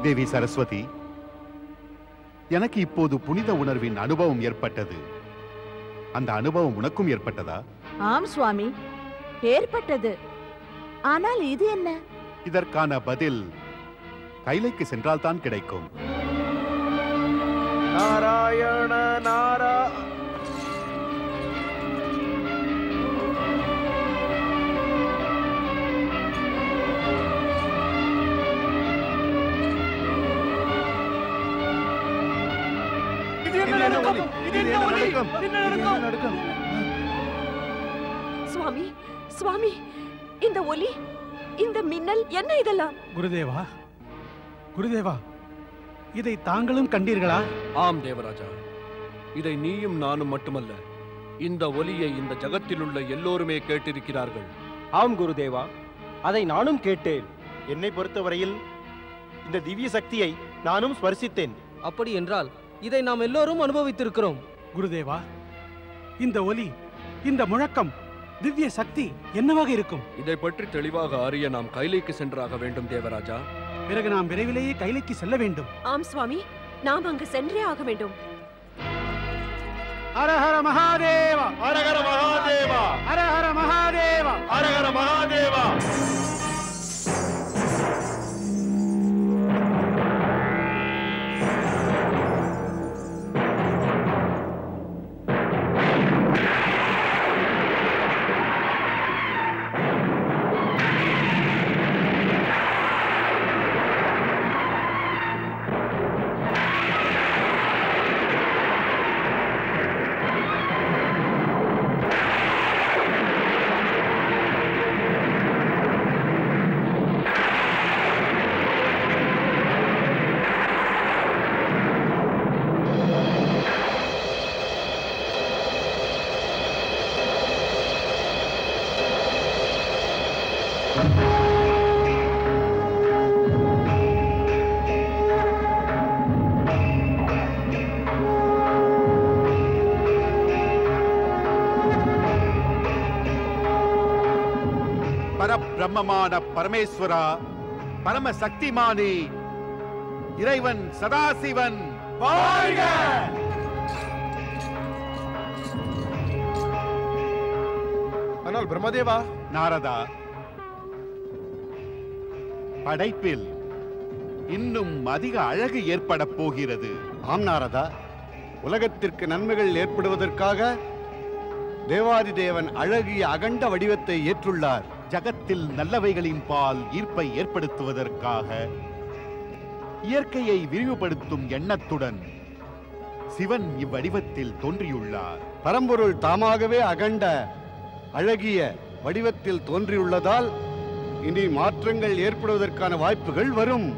தேவி சரஸ்வதி, எனக்கு இப்போது புனித உணர்வின் அனுபவம் ஏற்பட்டது. அந்த அனுபவம் உனக்கும் ஏற்பட்டதா? ஆம் சுவாமி, ஏற்பட்டது. ஆனால் இது என்ன? இதற்கான பதில் கைலைக்கு சென்றால்தான் கிடைக்கும். நாராயண நாரா சுவாமி, சுவாமி, இந்த ஒலி, இந்த மின்னல் என்ன இதெல்லாம்? குருதேவா, குருதேவா, இதை தாங்களும் கண்டீர்களா? ஆம் தேவராஜா, இதை நீயும் நானும் மட்டுமல்ல, இந்த ஒலியை இந்த ஜகத்தில் உள்ள எல்லோருமே கேட்டிருக்கிறார்கள். ஆம் குருதேவா, அதை நானும் கேட்டேன். என்னை பொறுத்தவரையில் இந்த திவ்ய சக்தியை நானும் ஸ்பர்சித்தேன். அப்படி என்றால் இதை நாம் எல்லோரும் அனுபவித்திருக்கிறோம். குருதேவா, இந்த ஒலி, இந்த முழக்கம், திவ்ய சக்தி என்னவாக இருக்கும்? இதை பற்றி தெளிவாக அறிய நாம் கைலைக்கு சென்றாக வேண்டும் தேவராஜா. பிறகு நாம் விரைவிலேயே கைலைக்கு செல்ல வேண்டும். ஆம் சுவாமி, நாம் அங்கு சென்றே ஆக வேண்டும். ஹரஹர மகாதேவா, ஹரஹர மகாதேவா, ஹரஹர மகாதேவா, ஹரஹர மகாதேவா. பரபிரம்மமான பரமேஸ்வரா, பரம சக்திமானே, இறைவன் சதாசிவன் வாழ்க! ஆனால் பிரம்மதேவா, நாரதா, படைப்பில் இன்னும் அதிக அழகு ஏற்பட போகிறது. ஆம் நாரதா, உலகத்திற்கு நன்மைகள் ஏற்படுவதற்காக தேவாதி தேவன் அழகிய அகண்ட வடிவத்தை ஏற்றுள்ளார். ஜகத்தில் நல்லவைகளின் பால் ஈர்ப்பை ஏற்படுத்துவதற்காக இயற்கையை விரிவுபடுத்தும் எண்ணத்துடன் சிவன் இவ்வடிவத்தில் தோன்றியுள்ளார். பரம்பொருள் தாமாகவே அகண்ட அழகிய வடிவத்தில் தோன்றியுள்ளதால் இனி மாற்றங்கள் ஏற்படுவதற்கான வாய்ப்புகள் வரும்.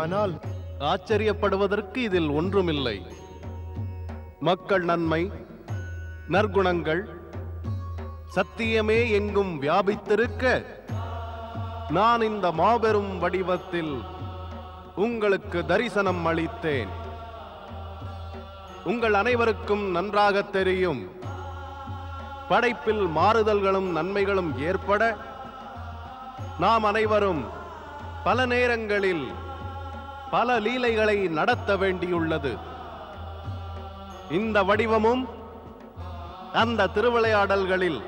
ஆனால் ஆச்சரியப்படுவதற்கு இதில் ஒன்றுமில்லை. மக்கள் நன்மை, நற்குணங்கள், சத்தியமே எங்கும் வியாபித்திருக்க நான் இந்த மாபெரும் வடிவத்தில் உங்களுக்கு தரிசனம் அளித்தேன். உங்கள் அனைவருக்கும் நன்றாக தெரியும், படைப்பில் மாறுதல்களும் நன்மைகளும் ஏற்பட நாம் அனைவரும் பல நேரங்களில் பல லீலைகளை நடத்த வேண்டியுள்ளது. இந்த வடிவமும் அந்த திருவிளையாடல்களில்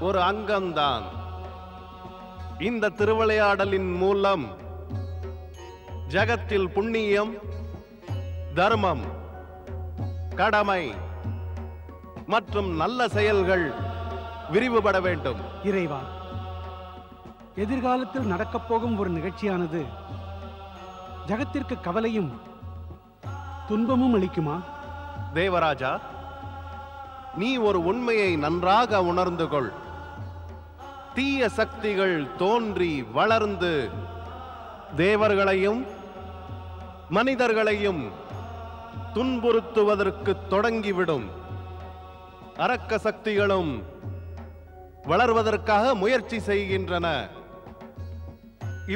ஒரு அங்கம்தான். இந்த திருவிளையாடலின் மூலம் ஜகத்தில் புண்ணியம், தர்மம், கடமை மற்றும் நல்ல செயல்கள் விரிவுபட வேண்டும். இறைவா, எதிர்காலத்தில் நடக்கப் போகும் ஒரு நிகழ்ச்சியானது ஜகத்திற்கு கவலையும் துன்பமும் அளிக்குமா? தேவராஜா, நீ ஒரு உண்மையை நன்றாக உணர்ந்து கொள். தீய சக்திகள் தோன்றி வளர்ந்து தேவர்களையும் மனிதர்களையும் துன்புறுத்துவதற்கு தொடங்கிவிடும். அரக்க சக்திகளும் வளர்வதற்காக முயற்சி செய்கின்றன.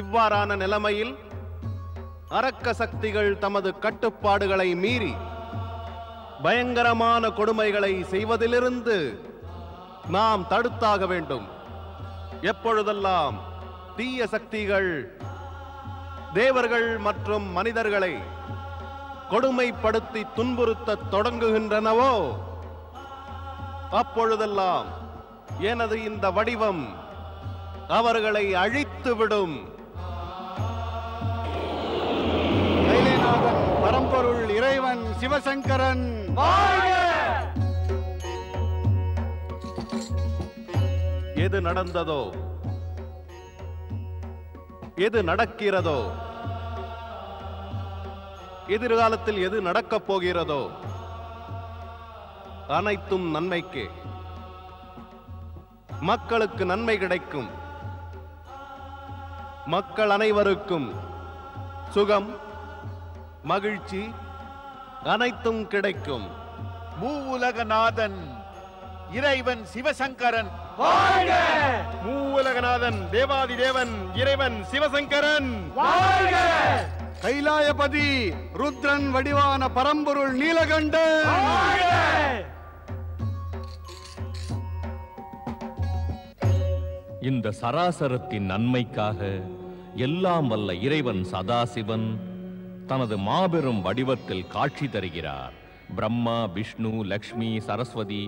இவ்வாறான நிலைமையில் அரக்க சக்திகள் தமது கட்டுப்பாடுகளை மீறி பயங்கரமான கொடுமைகளை செய்வதிலிருந்து நாம் தடுத்தாக வேண்டும். எப்பொழுதெல்லாம் தீய சக்திகள் தேவர்கள் மற்றும் மனிதர்களை கொடுமைப்படுத்தி துன்புறுத்த தொடங்குகின்றனவோ அப்பொழுதெல்லாம் எனது இந்த வடிவம் அவர்களை அழித்துவிடும். கைலைநாதன் பரம்பொருள் இறைவன் சிவசங்கரன் எது நடந்ததோ, எது நடக்கிறதோ, எதிர்காலத்தில் எது நடக்கப் போகிறதோ அனைத்தும் நன்மைக்கே. மக்களுக்கு நன்மை கிடைக்கும். மக்கள் அனைவருக்கும் சுகம், மகிழ்ச்சி அனைத்தும் கிடைக்கும். மூவுலகநாதன் இறைவன் சிவசங்கரன் மூவுலகநாதன் தேவாதி தேவன் இறைவன் சிவசங்கரன் கைலாயபதி ருத்ரன் வடிவான பரம்பொருள் நீலகண்டன் இந்த சராசரத்தின் நன்மைக்காக எல்லாம் வல்ல இறைவன் சதாசிவன் தனது மாபெரும் வடிவத்தில் காட்சி தருகிறார். பிரம்மா, விஷ்ணு, லக்ஷ்மி, சரஸ்வதி,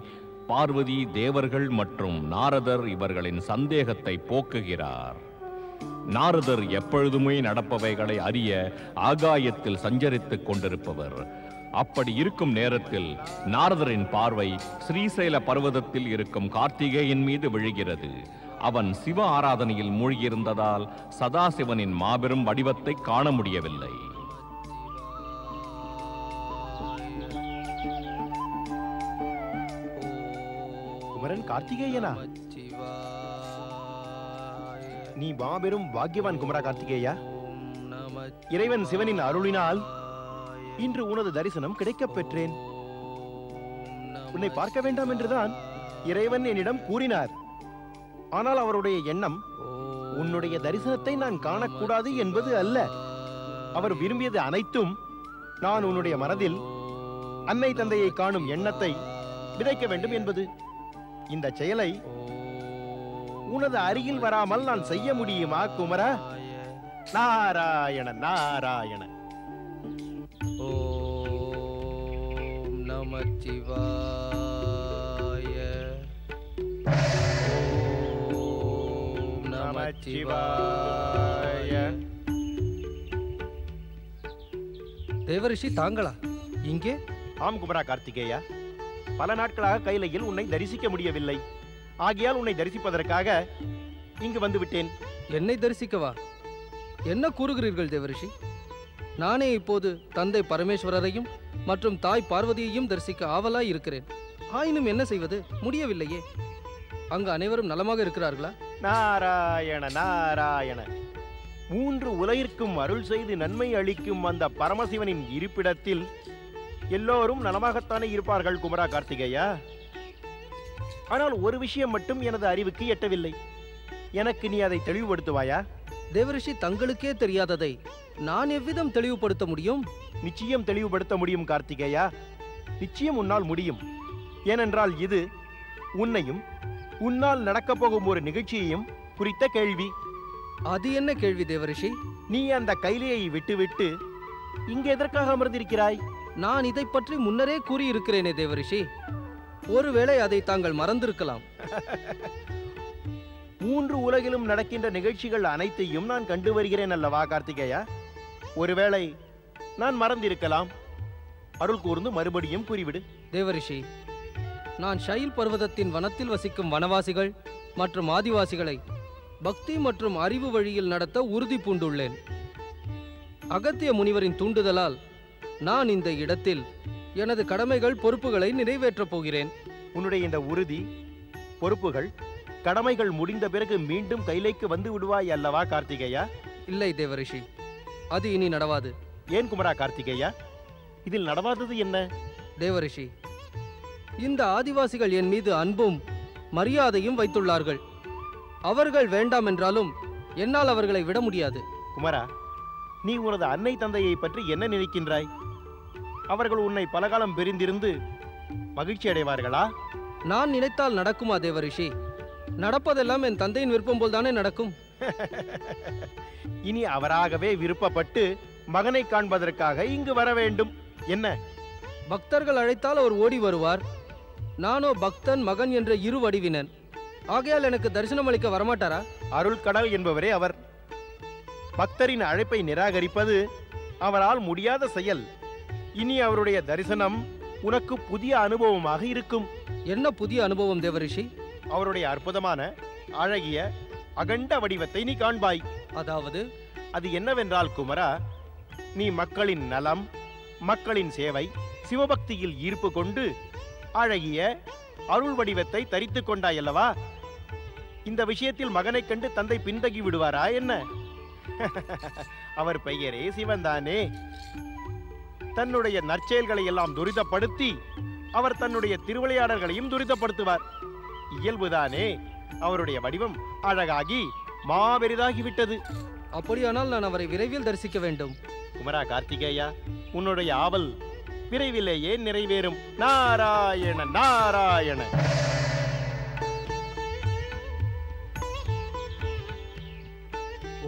பார்வதி, தேவர்கள் மற்றும் நாரதர் இவர்களின் சந்தேகத்தை போக்குகிறார். நாரதர் எப்பொழுதுமே நடப்பவைகளை அறிய ஆகாயத்தில் சஞ்சரித்துக் கொண்டிருப்பவர். அப்படி இருக்கும் நேரத்தில் நாரதரின் பார்வை ஸ்ரீசைல பர்வதத்தில் இருக்கும் கார்த்திகேயன் மீது விழுகிறது. அவன் சிவ ஆராதனையில் மூழ்கியிருந்ததால் சதாசிவனின் மாபெரும் வடிவத்தை காண முடியவில்லை. குமரன் கார்த்திகேயனா? நீ மாபெரும் பாக்கியவான் குமரா கார்த்திகேயா. இறைவன் சிவனின் அருளினால் இன்று உனது தரிசனம் கிடைக்கப் பெற்றேன். உன்னை பார்க்க வேண்டாம் என்றுதான் இறைவன் என்னிடம் கூறினார். ஆனால் அவருடைய எண்ணம் உன்னுடைய தரிசனத்தை நான் காணக்கூடாது என்பது அல்ல. அவர் விரும்பியது அனைத்தும் நான் உன்னுடைய மனதில் அன்னை தந்தையை காணும் எண்ணத்தை விதைக்க வேண்டும் என்பது. இந்த செயலை உனது அருகில் வராமல் நான் செய்ய முடியுமா குமரா? நாராயண நாராயண. ஓம் நமச்சிவாய. ஓம் நமச்சிவாய. தேவரிஷி தாங்களா இங்கே? ஆம் குமரா கார்த்திகேயா. பல நாட்களாக கைலையில் உன்னை தரிசிக்க முடியவில்லை. ஆகையால் உன்னை தரிசிப்பதற்காக இங்கு வந்து விட்டேன். என்னை தரிசிக்கவா? என்ன கூறுகிறீர்கள் தேவரிஷி? நானே இப்போது தந்தை பரமேஸ்வரரையும் மற்றும் தாய் பார்வதியையும் தரிசிக்க ஆவலாய் இருக்கிறேன். ஆயினும் என்ன செய்வது? முடியவில்லையே. அங்கு அனைவரும் நலமாக இருக்கிறார்களா? நாராயண நாராயண. 3 உலகிற்கும் அருள் செய்து நன்மை அளிக்கும் அந்த பரமசிவனின் இருப்பிடத்தில் எல்லோரும் நலமாகத்தானே இருப்பார்கள் குமரா கார்த்திகேயா. ஆனால் ஒரு விஷயம் மட்டும் எனது அறிவுக்கு எட்டவில்லை. எனக்கு நீ அதை தெளிவுபடுத்துவாயா? தேவரிஷி, தங்களுக்கே தெரியாததை நான் எவ்விதம் தெளிவுபடுத்த முடியும்? நிச்சயம் தெளிவுபடுத்த முடியும் கார்த்திகேயா. நிச்சயம் உன்னால் முடியும். ஏனென்றால் இது உன்னையும் உன்னால் நடக்கப் போகும் ஒரு நிகழ்ச்சியையும் குறித்த கேள்வி. அது என்ன கேள்வி தேவரிஷி? நீ அந்த கைலையை விட்டுவிட்டு இங்கு எதற்காக அமர்ந்திருக்கிறாய்? நான் இதை பற்றி முன்னரே கூறியிருக்கிறேனே தேவரிஷி. ஒருவேளை அதை தாங்கள் மறந்திருக்கலாம். 3 உலகிலும் நடக்கின்ற நிகழ்ச்சிகள் அனைத்தையும் நான் கண்டு வருகிறேன் அல்லவா கார்த்திகேயா. ஒருவேளை நான் மறந்திருக்கலாம். அருள் கூர்ந்து மறுபடியும் கூறிவிடு. தேவரிஷி, நான் ஷைல் பர்வதத்தின் வனத்தில் வசிக்கும் வனவாசிகள் மற்றும் ஆதிவாசிகளை பக்தி மற்றும் அறிவு வழியில் நடத்த உறுதி பூண்டுள்ளேன். அகத்திய முனிவரின் தூண்டுதலால் நான் இந்த இடத்தில் எனது கடமைகள், பொறுப்புகளை நிறைவேற்றப் போகிறேன். உன்னுடைய இந்த உறுதி, பொறுப்புகள், கடமைகள் முடிந்த பிறகு மீண்டும் கைலைக்கு வந்து விடுவாய் அல்லவா கார்த்திகேயா? இல்லை தேவரிஷி, அது இனி நடவாது. ஏன் குமரா கார்த்திகேயா, இதில் நடவாதது என்ன? தேவரிஷி, இந்த ஆதிவாசிகள் என் மீது அன்பும் மரியாதையும் வைத்துள்ளார்கள். அவர்கள் வேண்டாம் என்றாலும் என்னால் அவர்களை விட முடியாது. குமரா, நீ உனது அன்னை தந்தையை பற்றி என்ன நினைக்கின்றாய்? அவர்கள் உன்னை பலகாலம் பிரிந்திருந்து மகிழ்ச்சி அடைவார்களா? நான் நினைத்தால் நடக்குமா தேவரிஷி? நடப்பதெல்லாம் என் தந்தையின் விருப்பம் போல் தானே நடக்கும். இனி அவராகவே விருப்பப்பட்டு மகனை காண்பதற்காக இங்கு வர வேண்டும். என்ன? பக்தர்கள் அழைத்தால் அவர் ஓடி வருவார். நானோ பக்தன் மகன் என்ற இரு வடிவினன். ஆகையால் எனக்கு தரிசனம் அளிக்க வரமாட்டாரா? அருள் கடல் என்பவரே அவர். பக்தரின் அழைப்பை நிராகரிப்பது அவரால் முடியாத செயல். இனி அவருடைய தரிசனம் உனக்கு புதிய அனுபவமாக இருக்கும். என்ன புதிய அனுபவம் தேவரிஷி? அவருடைய அற்புதமான அழகிய அகண்ட வடிவத்தை நீ காண்பாய். அதாவது அது என்னவென்றால் குமரா, நீ மக்களின் நலம், மக்களின் சேவை, சிவபக்தியில் ஈர்ப்பு கொண்டு அழகிய அருள் வடிவத்தை தரித்துக் கொண்டாய் அல்லவா? இந்த விஷயத்தில் மகனை கண்டு தந்தை பின்தங்கி விடுவாரா என்ன? அவர் பெயரே சிவன்தானே. தன்னுடைய நற்செயல்களை எல்லாம் துரிதப்படுத்தி அவர் தன்னுடைய திருவிளையாடல்களையும் துரிதப்படுத்துவார். இயல்புதானே. அவருடைய வடிவம் அழகாகி மாபெரிதாகிவிட்டது. அப்படியானால் நான் அவரை விரைவில் தரிசிக்க வேண்டும். குமரா கார்த்திகேயா, உன்னுடைய ஆவல் விரைவிலேயே நிறைவேறும். நாராயண நாராயண.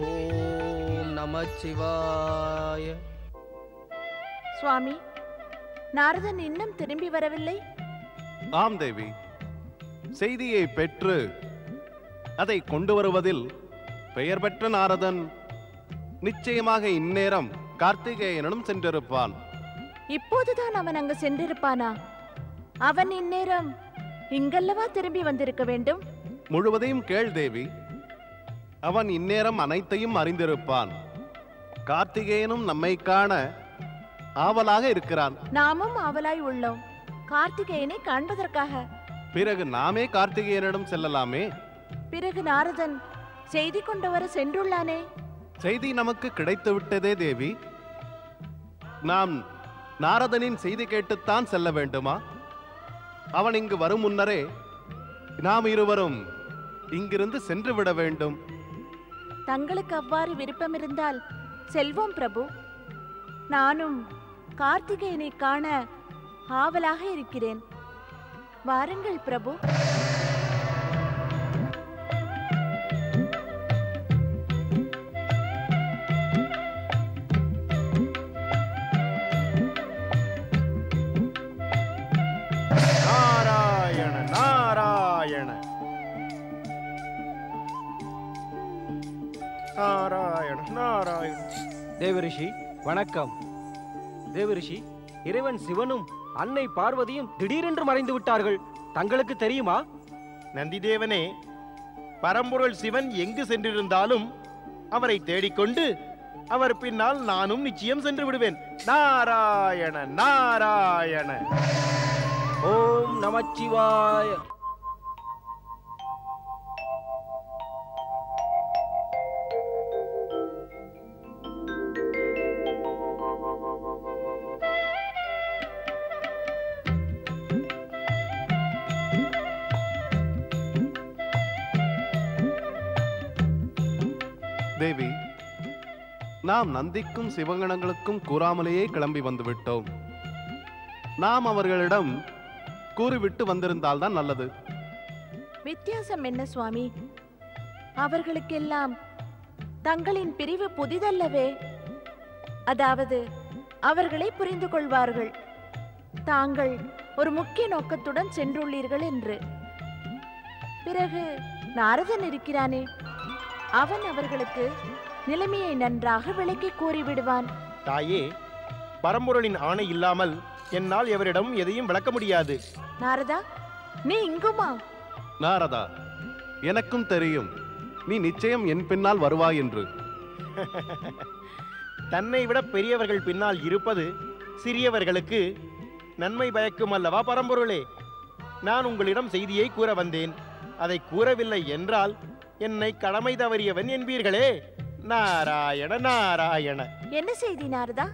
ஓம் நமச்சிவாய. சுவாமி, நாரதன் இன்னும் திரும்பி வரவில்லை. ஆம் தேவி, செய்தியை பெற்று அதை கொண்டு வருவதில் பெயர் பெற்ற நாரதன் நிச்சயமாக இந்நேரம் கார்த்திகேயனிடம் சென்றிருப்பான். இப்போதுதான் அவன் அங்கு சென்றிருப்பானா? அவன் இந்நேரம் இங்கல்லவா திரும்பி வந்திருக்க வேண்டும். முழுவதையும் கேள் தேவி. அவன் இந்நேரம் அனைத்தையும் அறிந்திருப்பான். கார்த்திகேயனும் நம்மை காண ஆவலாக இருக்கிறான். நாமும் ஆவலாய் உள்ளோம் கார்த்திகேயனை காண்பதற்காக. பிறகு நாமே கார்த்திகேயனிடம் செல்லலாமே. பிறகு நாரதன் செய்தி கொண்டு வர சென்றுள்ளானே. செய்தி நமக்கு கிடைத்து விட்டதே தேவி. நாம் நாரதனின் செய்தி கேட்டுத்தான் செல்ல வேண்டுமா? அவன் இங்கு வரும் முன்னரே நாம் இருவரும் இங்கிருந்து சென்று விட வேண்டும். தங்களுக்கு அவ்வாறு விருப்பம் இருந்தால் செல்வோம் பிரபு. நானும் கார்த்திகேயனை காண ஆவலாக இருக்கிறேன். வாருங்கள் பிரபு. நாராயண நாராயண நாராயண நாராயண. தேவரிஷி வணக்கம். தேவரிஷி, இறைவன் சிவனும் அன்னை பார்வதியும் திடீரென்று மறைந்து விட்டார்கள். தங்களுக்கு தெரியுமா? நந்திதேவனே, பரம்பொருள் சிவன் எங்கு சென்றிருந்தாலும் அவரை தேடிக்கொண்டு அவர் பின்னால் நானும் நிச்சயம் சென்று விடுவேன். நாராயண நாராயண. ஓம் நமச்சிவாய. தேவி, நாம் நந்திக்கும் சிவகணங்களுக்கும் கூறாமலேயே கிளம்பி வந்துவிட்டோம். நாம் அவர்களிடம் கூறிவிட்டு வந்திருந்தால்தான் நல்லது. வித்தியாசம் என்ன சுவாமி? அவர்களுக்கெல்லாம் தங்களின் பிரிவு புதிதல்லவே. அதாவது அவர்களை புரிந்து கொள்வார்கள் தாங்கள் ஒரு முக்கிய நோக்கத்துடன் சென்றுள்ளீர்கள் என்று. பிறகு நாரதன் இருக்கிறானே, அவன் அவர்களுக்கு நிலைமையை நன்றாக விளக்கி கூறிவிடுவான். தாயே, பரம்பொருளின் ஆணை இல்லாமல் என்னால் எவரிடம் எதையும் விளக்க முடியாது. நாரதா, நீ இங்குமா? நாரதா, எனக்கும் தெரியும் நீ நிச்சயம் என் பின்னால் வருவாய் என்று. தன்னை விட பெரியவர்கள் பின்னால் இருப்பது சிறியவர்களுக்கு நன்மை பயக்கும் அல்லவா பரம்பொருளே? நான் உங்களிடம் செய்தியை கூற வந்தேன். அதை கூறவில்லை என்றால் என்னை கடமை தவறியவன் என்பீர்களே. நாராயண நாராயண. என்ன செய்தி நாரதா?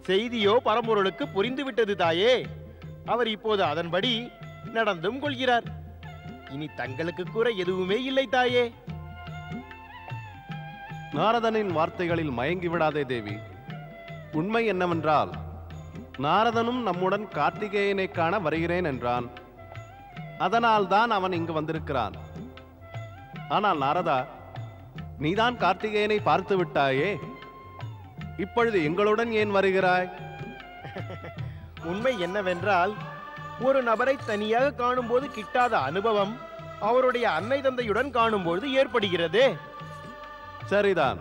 செய்தியோ பரம்பொருளுக்கு புரிந்துவிட்டது தாயே. அவர் இப்போது அதன்படி நடந்தும் கொள்கிறார். இனி தங்களுக்கு கூற எதுவுமே இல்லை தாயே. நாரதனின் வார்த்தைகளில் மயங்கி விடாதே தேவி. உண்மை என்னவென்றால் நாரதனும் நம்முடன் கார்த்திகேயனை காண வருகிறேன் என்றான். அதனால் தான் அவன் இங்கு வந்திருக்கிறான். ஆனால் நாரதா, நீதான் கார்த்திகேயனை பார்த்து விட்டாயே, இப்பொழுது எங்களுடன் ஏன் வருகிறாய்? உண்மை என்னவென்றால் ஒரு நபரை தனியாக காணும்போது கிட்டாத அனுபவம் அவருடைய அன்னை தந்தையுடன் காணும்போது ஏற்படுகிறது. சரிதான்.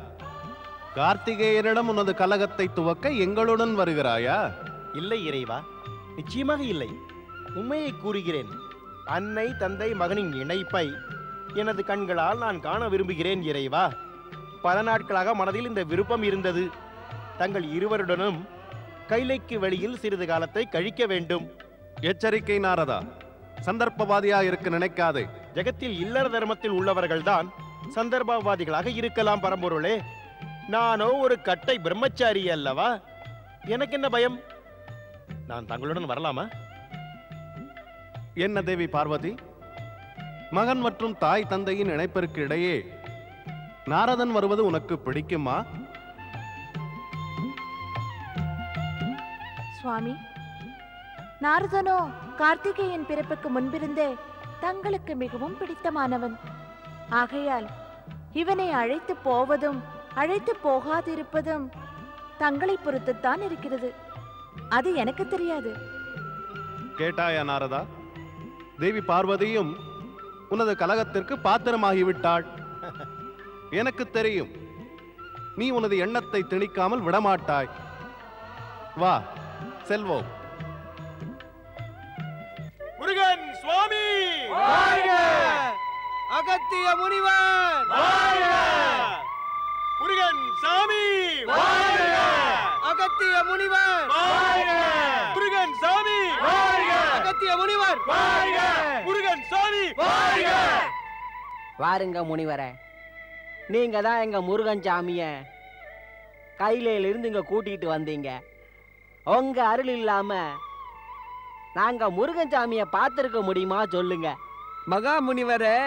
கார்த்திகேயனிடம் உனது கலகத்தை துவக்க எங்களுடன் வருகிறாயா? இல்லை இறைவா, நிச்சயமாக இல்லை. உண்மையை கூறுகிறேன். அன்னை தந்தை மகனின் இணைப்பை எனது கண்களால் நான் காண விரும்புகிறேன் இறைவா. பல நாட்களாக மனதில் இந்த விருப்பம் இருந்தது. தங்கள் இருவருடனும் கைலைக்கு வெளியில் சிறிது காலத்தை கழிக்க வேண்டும். எச்சரிக்கை நாரதா, சந்தர்ப்பவாதியா இருக்க நினைக்காதே. ஜெகத்தில் இல்லற தர்மத்தில் உள்ளவர்கள்தான் சந்தர்ப்பவாதிகளாக இருக்கலாம் பரம்பொருளே. நானோ ஒரு கட்டை பிரம்மச்சாரி அல்லவா? எனக்கு என்ன பயம்? நான் தங்களுடன் வரலாமா? என்ன தேவி பார்வதி, மகன் மற்றும் தாய் தந்தையின் இணைப்பிற்கு இடையே நாரதன் வருவது உனக்கு பிடிக்குமா? சுவாமி, நாரதனோ கார்த்திகேயன் பிறப்புக்கு முன்பிருந்தே தங்களுக்கு மிகவும் பிடித்தமானவன். ஆகையால் இவனை அழைத்து போவதும் அழைத்து போகாதிருப்பதும் தங்களை பொறுத்துத்தான் இருக்கிறது. அது எனக்கு தெரியாது. கேட்டாயா நாரதா? தேவி பார்வதியும் உனது கலகத்திற்கு பாத்திரமாகிவிட்டாள். எனக்கு தெரியும், நீ உனது எண்ணத்தை திணிக்காமல் விடமாட்டாய். வா செல்வோம். முருகன் சுவாமி அகத்திய முனிவர் முருகன் சாமி அகத்திய முனிவர் முருகன் சாமி அகத்திய முனிவர் முருகன் சாமி வாருங்க முனிவரே, நீங்க தான் எங்க முருகன் சாமிய கையிலிருந்து இங்க கூட்டிட்டு வந்தீங்க. உங்க அருள் இல்லாம நாங்க முருகன் சாமிய பார்த்திருக்க முடியுமா? சொல்லுங்க. மகா முனிவரே,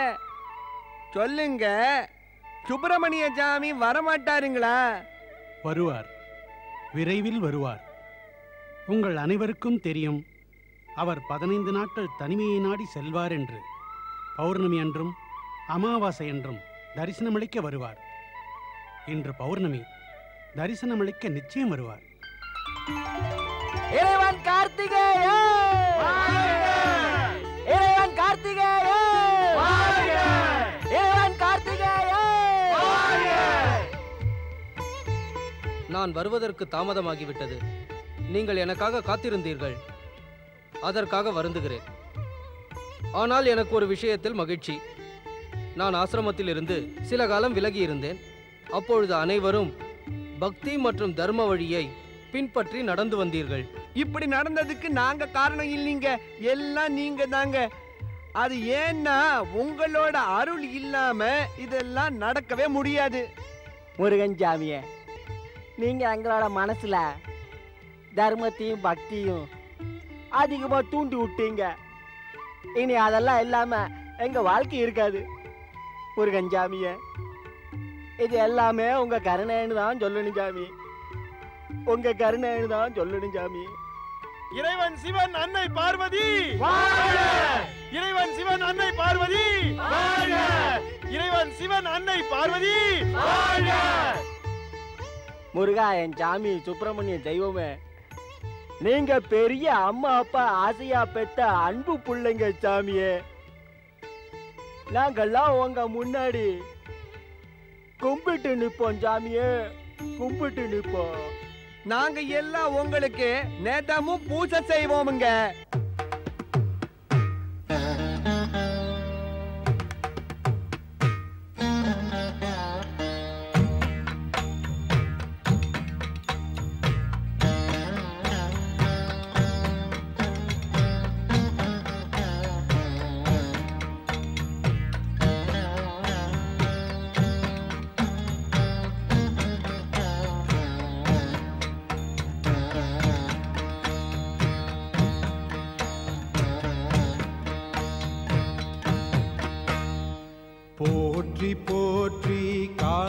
சொல்லுங்க, சுப்பிரமணிய சாமி வரமாட்டாருங்களா? வருவார், விரைவில் வருவார். உங்கள் அனைவருக்கும் தெரியும், அவர் 15 நாட்கள் தனிமையை நாடி செல்வார் என்று. பௌர்ணமி அன்றும் அமாவாசை என்றும் தரிசனமளிக்க வருவார். இன்று பௌர்ணமி, தரிசனமளிக்க நிச்சயம் வருவார். இறைவன் கார்த்திகேய, இறைவன் கார்த்திகேய, இறைவன் கார்த்திகேய. நான் வருவதற்கு தாமதமாகிவிட்டது. நீங்கள் எனக்காக காத்திருந்தீர்கள், அதற்காக வருந்துகிறேன். ஆனால் எனக்கு ஒரு விஷயத்தில் மகிழ்ச்சி. நான் ஆசிரமத்தில் இருந்து சில காலம் விலகி இருந்தேன். அப்பொழுது அனைவரும் பக்தி மற்றும் தர்ம வழியை பின்பற்றி நடந்து வந்தீர்கள். இப்படி நடந்ததுக்கு நாங்க காரணம் இல்லைங்க, எல்லாம் நீங்க தாங்க. அது ஏன்னா உங்களோட அருள் இல்லாம இதெல்லாம் நடக்கவே முடியாது. முருகன் சாமிய, நீங்க எங்களோட மனசுல தர்மத்தையும் பக்தியும் அதிகமா தூண்டி விட்டீங்க. இனி அதெல்லாம் இல்லாம எங்க வாழ்க்கை இருக்காது. முருகன் சாமிய, இது எல்லாமே உங்க கருணைன்னு தான் சொல்லணும் சாமி. உங்க கருணைன்னு தான் சொல்லணும் சாமி. இறைவன் சிவன் அன்னை பார்வதி, இறைவன் சிவன் அன்னை பார்வதி, இறைவன் சிவன் அன்னை பார்வதி. முருகா, என் சாமி சுப்பிரமணிய தெய்வமே, நீங்க பெரிய அம்மா அப்பா ஆசையா பெத்த அன்பு பிள்ளைங்க சாமியே. நாங்கெல்லாம் உங்க முன்னாடி கும்பிட்டு நிப்போம் சாமியே, கும்பிட்டு நிப்போம். நாங்க எல்லாம் உங்களுக்கு நேதமும் பூஜை செய்வோமுங்க.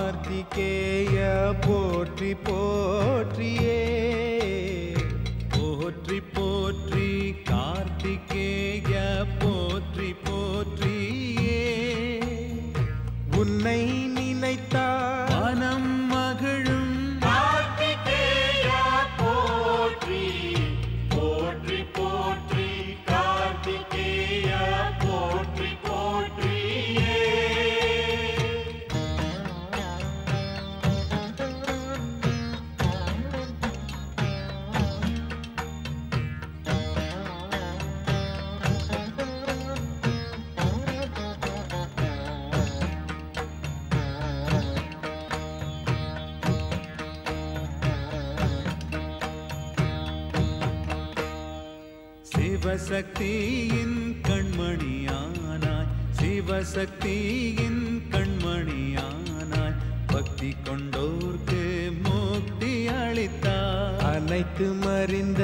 கார்த்திகேய போற்றி போற்றியே போற்றி போற்றி கார்த்திகேய போற்றி போற்றியே உன்னை நினைத்தால் மனம் மகிழும் கார்த்திகேய போற்றி போற்றி போற்றி கார்த்திகேய போற்றி போற்றியே சிவசக்தியின் கண்மணியானாய் சிவசக்தியின் கண்மணியானாய் பக்தி கொண்டோர்க்கு முக்தி அளித்தாய் அனைத்து மறிந்த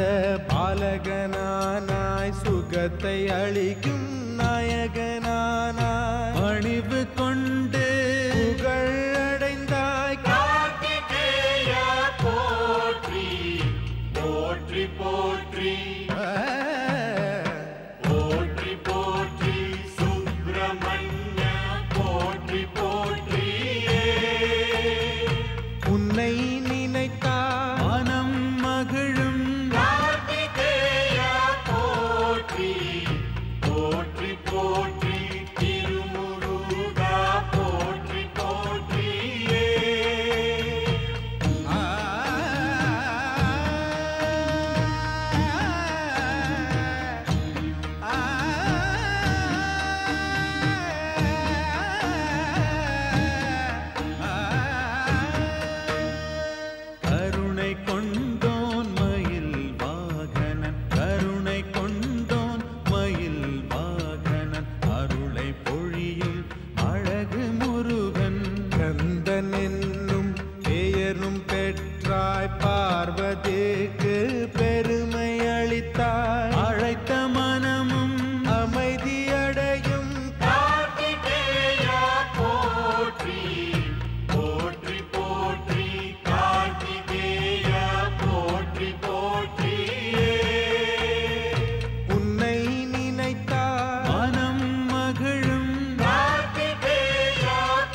பாலகனானாய் சுகத்தை அளிக்கும் நாயகனானாய் பணிவு கொண்டு புகழ் அடைந்தாய் கார்த்திகேய போற்றி போற்றி போற்றி போற்றி போற்றி சுப்பிரமணிய போற்றி போற்றியே உன்னை நினைத்தால் மனம் மகிழும் கார்த்திகேய போற்றி போற்றி போற்றி திருமுருகா போற்றி போற்றியே கருணை கொண்டோன் மயில் வாகனன் கருணை கொண்டோன் மயில் வாகனன் அருளை பொழியும் அழகு முருகன் கந்தன் என்னும் பெயரும் பெற்றாய் பார்வதிக்கு பெருமை அளித்தாய் அழைத்த மனமும் அமைதி அடையும் கார்த்திகேய போற்றி போற்றி போற்றி கார்த்திகேய போற்றி போற்றியே உன்னை நினைத்தால் மனம் மகிழும் கார்த்திகேய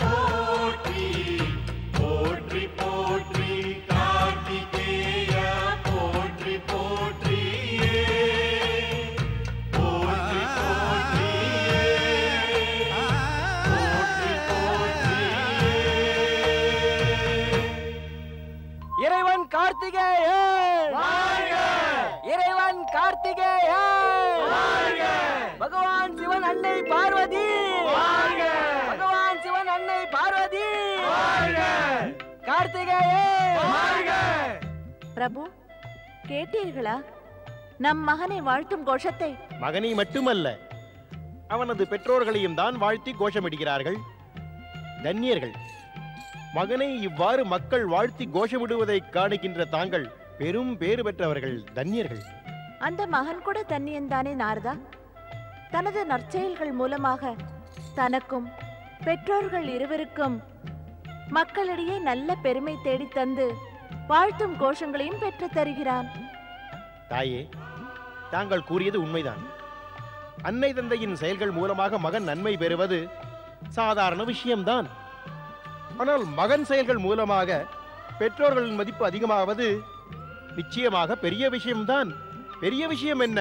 போற்றி போற்றி போற்றி கார்த்திகேய போற்றி போற்றியே போற்றி போற்றியே இறைவன் கார்த்திகேயன் இறைவன் கார்த்திகேயன் பகவான் சிவன் அன்னை பார்வதி பகவான் சிவன் அன்னை பார்வதி கார்த்திகேயன் பிரபு கேட்டீர்களா நம் மகனை வாழ்த்தும் கோஷத்தை? மகனை மட்டுமல்ல அவனது பெற்றோர்களையும் தான் வாழ்த்தி கோஷமிடுகிறார்கள். தன்னியர்கள். மகனை இவ்வாறு மக்கள் வாழ்த்தி கோஷமிடுவதை காணுகின்ற தாங்கள் பெரும் பேறு பெற்றவர்கள். தன்னியர்கள். அந்த மகன் கூட தன்னியன்தானே நாரதா? தனது நற்செயல்கள் மூலமாக தனக்கும் பெற்றோர்கள் இருவருக்கும் மக்களிடையே நல்ல பெருமை தேடி தந்து வாழ்த்தும் கோஷங்களையும் பெற்று தருகிறான். தாயே, தாங்கள் கூறியது உண்மைதான். அன்னை தந்தையின் செயல்கள் மூலமாக மகன் நன்மை பெறுவது சாதாரண விஷயம்தான். ஆனால் மகன் செயல்கள் மூலமாக பெற்றோர்களின் மதிப்பு அதிகமாவது நிச்சயமாக பெரிய விஷயம்தான். பெரிய விஷயம் என்ன?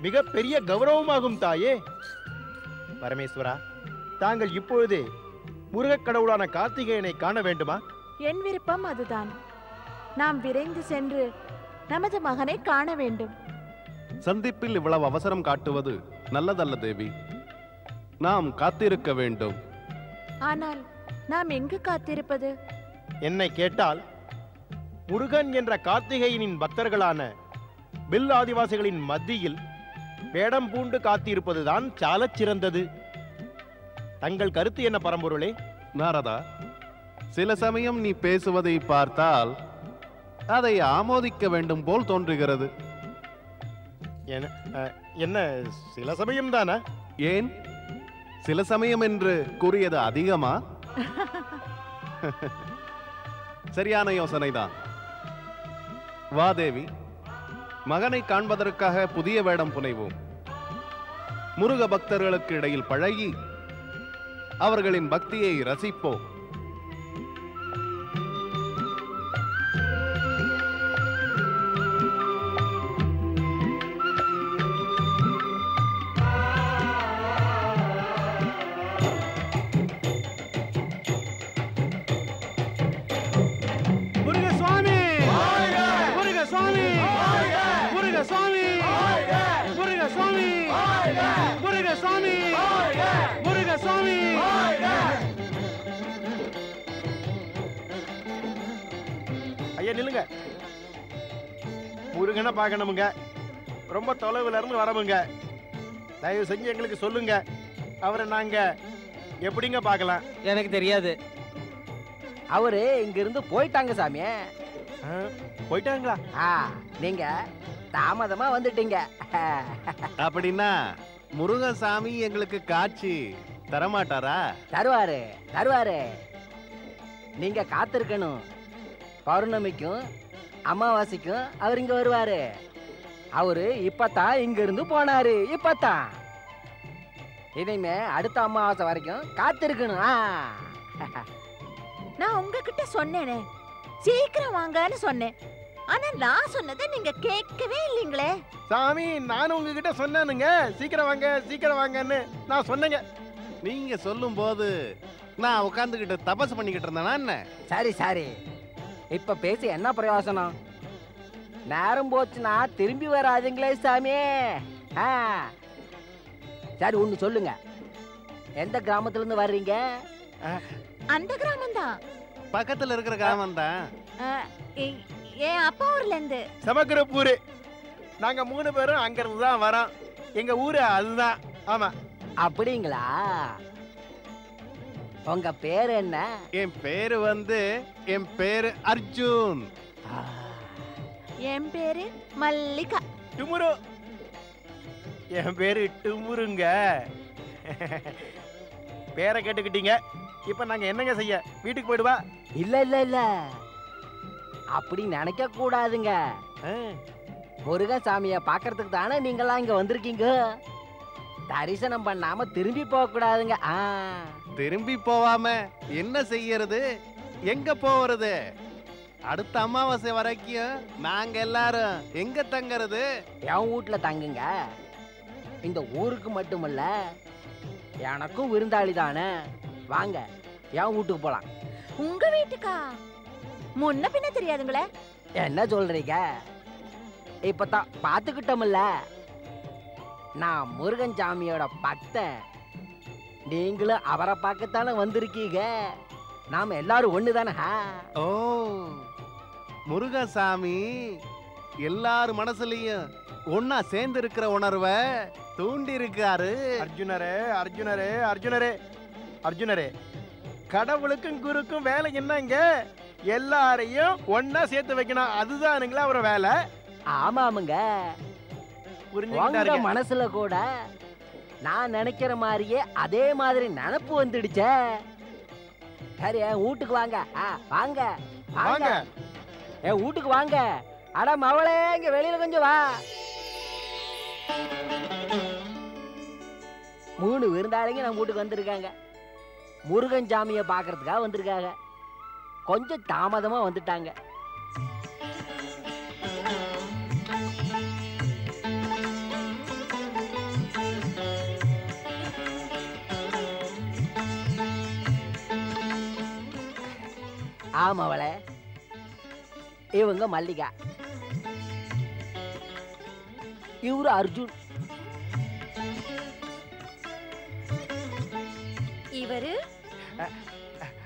மிக பெரிய கௌரவமாகும் தாயே. பரமேஸ்வரா, தாங்கள் இப்பொழுதே முருகக் கடவுளான கார்த்திகேயனை காண வேண்டுமா? என் விருப்பம் அதுதான். நாம் விரைந்து சென்று நமது மகனை காண வேண்டும். சந்திப்பில் இவ்வளவு அவசரம் காட்டுவது நல்லதல்ல தேவி. நாம் காத்திருக்க வேண்டும். ஆனால் நாம் எங்கு காத்திருப்பது? என்னை கேட்டால் முருகன் என்ற கார்த்திகேயனின் பக்தர்களான பில் ஆதிவாசிகளின் மத்தியில் வேடம் பூண்டு காத்திருப்பதுதான் சாலச் சிறந்தது. தங்கள் கருத்து என்ன பரம்பொருளே? நாரதா, சில சமயம் நீ பேசுவதை பார்த்தால் அதை ஆமோதிக்க வேண்டும் போல் தோன்றுகிறது. என்ன சில சமயம் தானா? ஏன் சில சமயம் என்று கூறியது அதிகமா? சரியான யோசனைதான். வா தேவி, மகனை காண்பதற்காக புதிய வேடம் புனைவோம். முருக பக்தர்களுக்கு இடையில் பழகி அவர்களின் பக்தியை ரசிப்போம். முருகசுவாமி முருகசுவாமி முருகசுவாமி முருகசுவாமி முருகசுவாமி முருகசுவாமி. ஐயா நில்லுங்க. முருகனை பார்க்கணுமுங்க. ரொம்ப தொலைவுல இருந்து வரமுங்க. தயவு செஞ்சு எங்களுக்கு சொல்லுங்க, அவரை நாங்க எப்படிங்க பார்க்கலாம்? எனக்கு தெரியாது. அவரு இங்க இருந்து போயிட்டாங்க சாமி. போயிட்டாங்களா? நீங்க தாமதமா வந்துட்டீங்க. அப்படின்னா முருகசாமி எங்களுக்கு காட்சி தரமாட்டாரா? தருவாரு தருவாரு. நீங்க காத்திருக்கணும். பௌர்ணமிக்கும் அமாவாசைக்கும் அவர் இங்க வருவாரு. அவரு இப்பதான் இங்க இருந்து போனாரு. இப்பதான். இனிமே அடுத்த அமாவாசை வரைக்கும் காத்திருக்கணும். நான் உங்ககிட்ட சொன்னேனே, சீக்கிரம் வாங்கன்னு சொன்னேன். ஆனா நான் சொன்னதை நீங்க கேட்கவே இல்லீங்களே. சாமி, நானும் உங்ககிட்ட சொன்னேனுங்க, சீக்கிரம் வாங்க சீக்கிரம் வாங்கன்னு நான் சொன்னேங்க. நீங்க சொல்லும் போது நான் உட்கார்ந்துகிட்டு தபஸ் பண்ணிக்கிட்டு இருந்தேனா என்ன? சரி சரி, இப்ப பேசி என்ன பிரயோசனம்? நேரம் போச்சுன்னா திரும்பி வராதுங்களே சாமி. சரி ஒண்ணு சொல்லுங்க, எந்த கிராமத்துல இருந்து வர்றீங்க? அந்த கிராமம் தான். பக்கத்துல இருக்கிற கிராமம் தான். என் அப்பா ஊர்ல இருந்து. சமக்கரப்பூர். நாங்க 3 பேரும் அங்க இருந்து தான் வரோம். எங்க ஊரு அதுதான். ஆமா. அப்படிங்களா? உங்க பேர் என்ன? என் பேரு என் பேரு அர்ஜுன். என் பேரு மல்லிகா. டுமுரு. என் பேரு டுமுருங்க. பேரை கேட்டுக்கிட்டீங்க. இப்ப நாங்க என்னங்க செய்ய? வீட்டுக்கு போயிடுவா? இல்ல இல்ல இல்ல, அப்படி நினைக்க கூடாதுங்க. முருகசாமிய பாக்குறதுக்கு தானே நீங்களாம் இங்க வந்திருக்கீங்க. தரிசனம் பண்ணாம திரும்பி போக கூடாதுங்க. திரும்பி போவாம என்ன செய்யறது? எங்க போறது? அடுத்த அமாவாசை வரைக்கும் நாங்க எல்லாரும் எங்க தங்கறது? என் வீட்டுல தங்குங்க. இந்த ஊருக்கு மட்டுமல்ல, எனக்கும் விருந்தாளி தானே. வாங்க, என் வீட்டுக்கு போலாம். உங்க வீட்டுக்கா? முன்ன பின்ன தெரியாதுங்களே. என்ன சொல்றீங்க? இப்பதான் பாத்துக்கிட்டோம்ல, நான் முருகன் சாமியோட பக்தன். நீங்களும் அவரை பார்க்கத்தானே வந்திருக்கீங்க. நாம எல்லாரும் ஒண்ணுதானே. ஓ, முருகசாமி எல்லாரும் மனசுலயும் ஒன்னா சேர்ந்து இருக்கிற உணர்வை தூண்டி இருக்காரு. அர்ஜுனரே அர்ஜுனரே அர்ஜுனரே அர்ஜுனரே, கடவுளுக்கும் குருக்கும் வேலை என்னங்க? எல்லாரையும் ஒன்னா சேர்த்து வைக்கணும். அதுதானுங்களா அவரோட வேலை. ஆமாமுங்க. உங்க மனசுல கூட நான் நினைக்கிற மாதிரியே அதே மாதிரி நினைப்பு வந்துடுச்ச. சரி, என் வீட்டுக்கு வாங்க. வாங்க வாங்க, என் வீட்டுக்கு வாங்க. அட மவளே, இங்க வெளியில கொஞ்சம் வா. 3 விருந்தாளிங்க நம்ம வீட்டுக்கு வந்திருக்காங்க. முருகன் சாமியை பார்க்கறதுக்காக வந்திருக்காங்க. கொஞ்சம் தாமதமா வந்துட்டாங்க. ஆமாவளே, இவங்க மல்லிகா, இவரு அர்ஜுன்,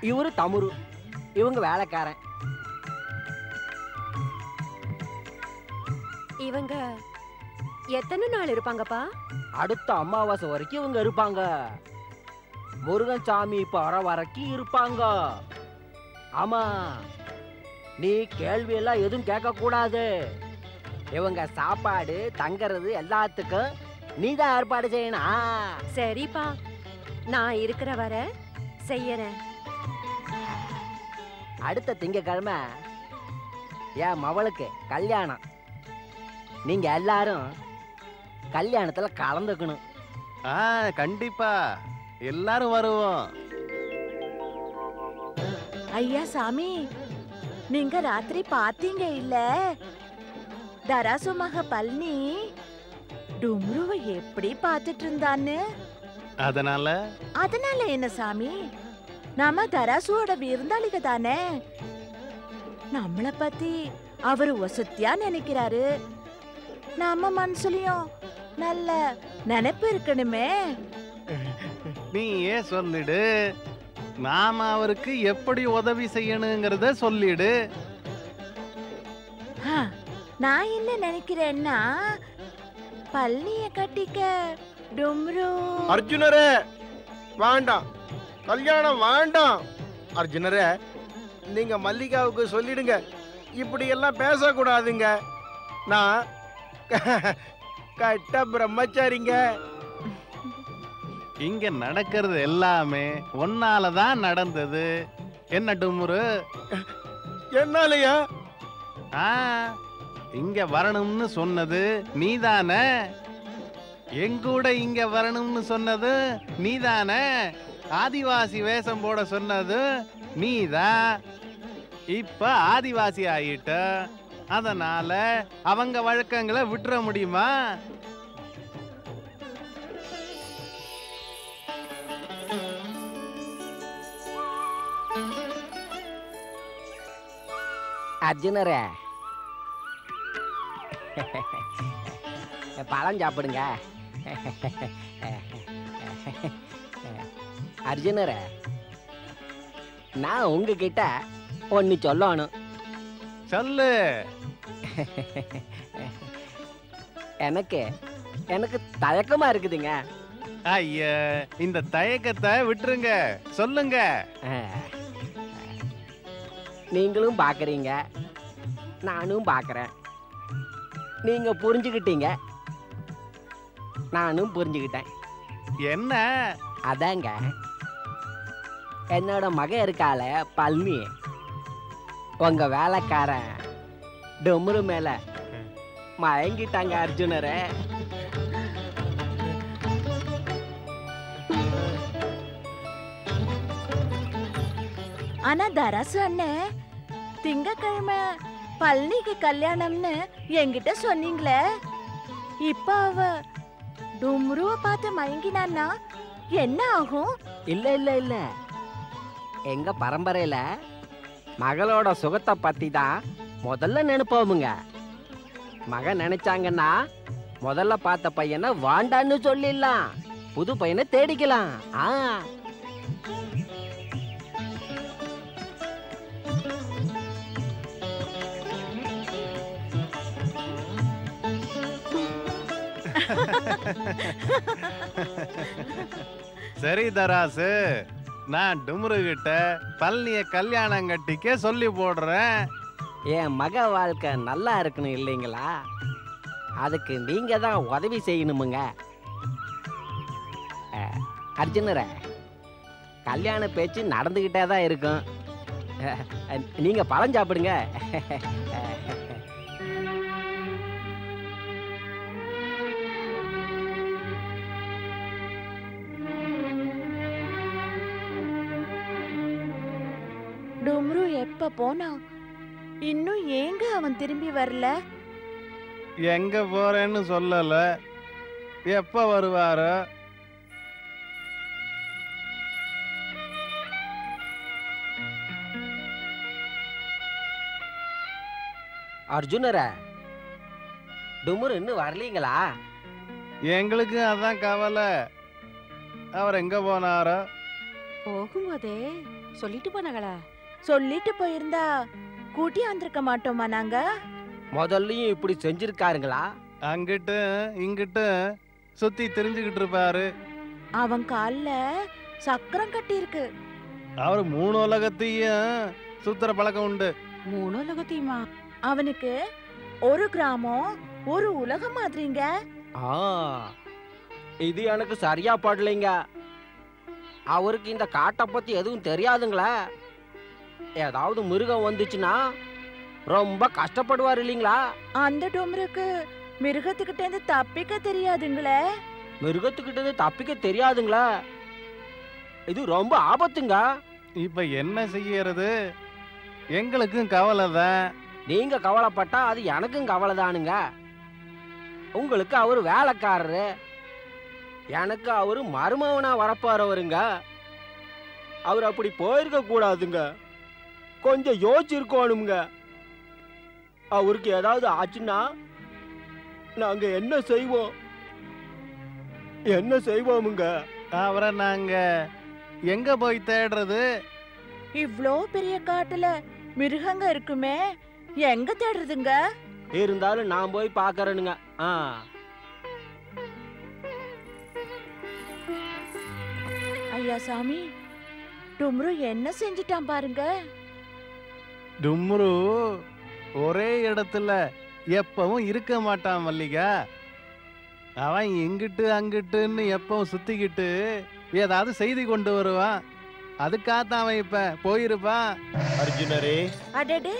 இவரு தமுரு, இவங்க வேலைக்காரன். இவங்க எத்தனை நாள் இருப்பாங்கப்பா? அடுத்த அமாவாசை வரைக்கும் இவங்க இருப்பாங்க. முருகன் சாமி வர வரைக்கும் இருப்பாங்க. ஆமா, நீ கேள்வி எல்லாம் எதுவும் கேட்க கூடாது. இவங்க சாப்பாடு தங்கறது எல்லாத்துக்கும் நீதான் ஏற்பாடு செய்யணும். சரிப்பா, நான் இருக்கிற வர செய்யறேன். அடுத்த திங்கக்கிழமை என் மவளுக்கு கல்யாணம். நீங்க எல்லாரும் கல்யாணத்துல கலந்துக்கணும். கண்டிப்பா எல்லாரும் வருவோம். ஐயா சாமி, நீங்க ராத்திரி பாத்தீங்க இல்ல தராசு மக பழனி டும்ருவை எப்படி பார்த்துட்டு இருந்தான்னு? அதனால என்ன சாமி, நாம தராசுவோட விருந்தாளிக தானே. நம்மள பத்தி அவரு வசத்தியா நினைக்கிறாரு. நம்ம மனசுலயும் நல்ல நினைப்பு இருக்கணுமே. நீ ஏன் சொல்லிடு, நாம அவருக்கு எப்படி உதவி செய்யணுங்கிறத சொல்லிடு. நான் என்ன நினைக்கிறேன்னா, பழனிய கட்டிக்க டும்ரு. அர்ஜுனரே வேண்டாம், கல்யாணம் வேண்டாம். அர்ஜுனரே, நீங்க மல்லிகாவுக்கு சொல்லிடுங்க, இப்படி எல்லாம் பேசக்கூடாதுங்க. நான் கட்ட பிரம்மச்சாரிங்க. இங்க நடக்கிறது எல்லாமே ஒன்னாலதான் நடந்தது. என்ன டும்ரு? என்னாலயா? இங்க வரணும்னு சொன்னது நீதானே. எங்கூட இங்க வரணும்னு சொன்னது நீதானே. ஆதிவாசி வேஷம் போட சொன்னது நீதான். இப்ப ஆதிவாசி ஆயிட்ட, அதனால அவங்க வழக்கங்களை விட்டுற முடியுமா? அர்ஜுனரே, பழம் சாப்பிடுங்க. அர்ஜுனரே, நான் உங்ககிட்ட ஒன்னு சொல்லணும். சொல்லு. எனக்கு எனக்கு தயக்கமா இருக்குதுங்க. ஐயா, இந்த தயக்கத்தை விட்டுருங்க, சொல்லுங்க. நீங்களும் பாக்குறீங்க, நானும் பாக்குறேன். நீங்க புரிஞ்சுக்கிட்டீங்க, நானும் புரிஞ்சுக்கிட்டேன். என்ன? அதாங்க, என்னோட மக இருக்கால பழனி, உங்க வேலைக்காரன் டும்ரு மேல மயங்கிட்டாங்க அர்ஜுனரே. ஆனா தராசு அண்ணன், திங்கக்கிழமை பழனிக்கு கல்யாணம்னு என்கிட்ட சொன்னீங்களே, இப்ப அவ டும்ருவ பார்த்து மயங்கினான்னா என்ன ஆகும்? இல்ல இல்ல இல்ல, எங்க பரம்பரையில மகளோட சுகத்தை பத்தி தான் முதல்ல நினைப்போமுங்க. மகன் நினைச்சாங்கன்னா முதல்ல பார்த்த பையனை வாண்டான்னு சொல்லிடலாம், புது பையனை தேடிக்கலாம். சரி தராசு, நான் டும்ரு கிட்ட பழனிய கல்யாணம் கட்டிக்க சொல்லி போடுறேன். என் மக வாழ்க்கை நல்லா இருக்கணும் இல்லைங்களா? அதுக்கு நீங்க தான் உதவி செய்யணுமுங்க. அர்ஜுனரே, கல்யாண பேச்சு நடந்துகிட்டே தான் இருக்கும். நீங்க பழம் சாப்பிடுங்க. டும்ரு எப்ப போனா? இன்னும் ஏங்க அவன் திரும்பி வரல? எங்க போறேன்னு சொல்லல, எப்ப வருவாரோ? அர்ஜுனரே, டும்ரு இன்னும் வரலீங்களா? எங்களுக்கு அதான் கவலை. அவர் எங்க போனாரோ? போகும்போதே சொல்லிட்டு போனாங்களா? சொல்லிட்டு போயிருந்தா கூட்டி வந்திருக்க மாட்டோமா நாங்க? முதல்லயும் இப்படி செஞ்சிருக்காருங்களா? அங்கிட்டு இங்கிட்டு சுத்தி தெரிஞ்சுக்கிட்டு இருப்பாரு. அவன் கால்ல சக்கரம் கட்டி இருக்கு. அவர் 3 உலகத்தையும் சுத்துற பழக்கம் உண்டு. 3 உலகத்தையுமா? அவனுக்கு ஒரு கிராமம் ஒரு உலகம் மாதிரிங்க. இது எனக்கு சரியா படலைங்க. அவருக்கு இந்த காட்டை பத்தி எதுவும் தெரியாதுங்களா? ஏதாவது மிருகம் வந்துச்சுன்னா ரொம்ப கஷ்டப்படுவார் இல்லைங்களா? அந்த டொம்ருக்கு மிருகத்துக்கிட்ட இருந்து தப்பிக்க தெரியாதுங்களே. மிருகத்துக்கிட்ட இருந்து தப்பிக்க தெரியாதுங்களா? இது ரொம்ப ஆபத்துங்க. இப்ப என்ன செய்யறது? எங்களுக்கும் கவலை தான். நீங்க கவலைப்பட்டா அது எனக்கும் கவலை தானுங்க. உங்களுக்கு அவரு வேலைக்காரரு, எனக்கு அவரு மருமவனா வரப்பாறவருங்க. அவர் அப்படி போயிருக்க கூடாதுங்க. கொஞ்சம் யோசிச்சிருக்கணுங்க. அவருக்கு ஏதாவது ஆச்சுன்னா நாங்க என்ன செய்வோம்? என்ன செய்வோமுங்க? அவரை நாங்க எங்க போய் தேடுறது? இவ்ளோ பெரிய காட்டுல மிருகங்க இருக்குமே, எங்க தேடுறதுங்க? இருந்தாலும் நான் போய் பாக்கறேனுங்க. ஐயா சாமி, டும்ரு என்ன செஞ்சிட்டான் பாருங்க. டும்ரு ஒரே இடத்துல எப்பவும் இருக்க மாட்டான் மல்லிகா. அவன் இங்கிட்டு அங்கிட்டுன்னு எப்பவும் சுத்திக்கிட்டு ஏதாவது செய்தி கொண்டு வருவான். அதுக்காகத்தான் அவன் இப்ப போயிருப்பான். அர்ஜுனரே. அடடே,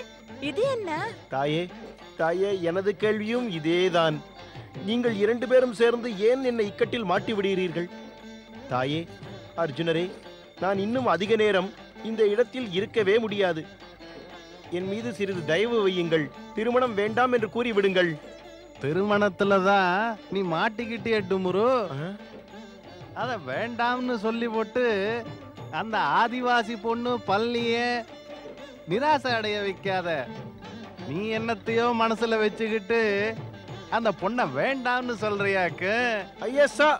இது என்ன? தாயே, தாயே, எனது கேள்வியும் இதேதான். நீங்கள் 2 பேரும் சேர்ந்து ஏன் என்னை இக்கட்டில் மாட்டி விடுகிறீர்கள்? தாயே, அர்ஜுனரே, நான் இன்னும் அதிக நேரம் இந்த இடத்தில் இருக்கவே முடியாது. என் மீது சிறிது தயவு வையுங்கள். திருமணம் வேண்டாம் என்று கூறிவிடுங்கள். திருமணத்துலதான் நீ மாட்டிக்கிட்டே டும்ரு. அத வேண்டாம்னு சொல்லி போட்டு அந்த ஆதிவாசி பொண்ணு பழனிய நிராசை அடைய வைக்காத. நீ என்னத்தையோ மனசுல வச்சுக்கிட்டு அந்த பொண்ணை வேண்டாம்னு சொல்றியாக்கு? ஐயசா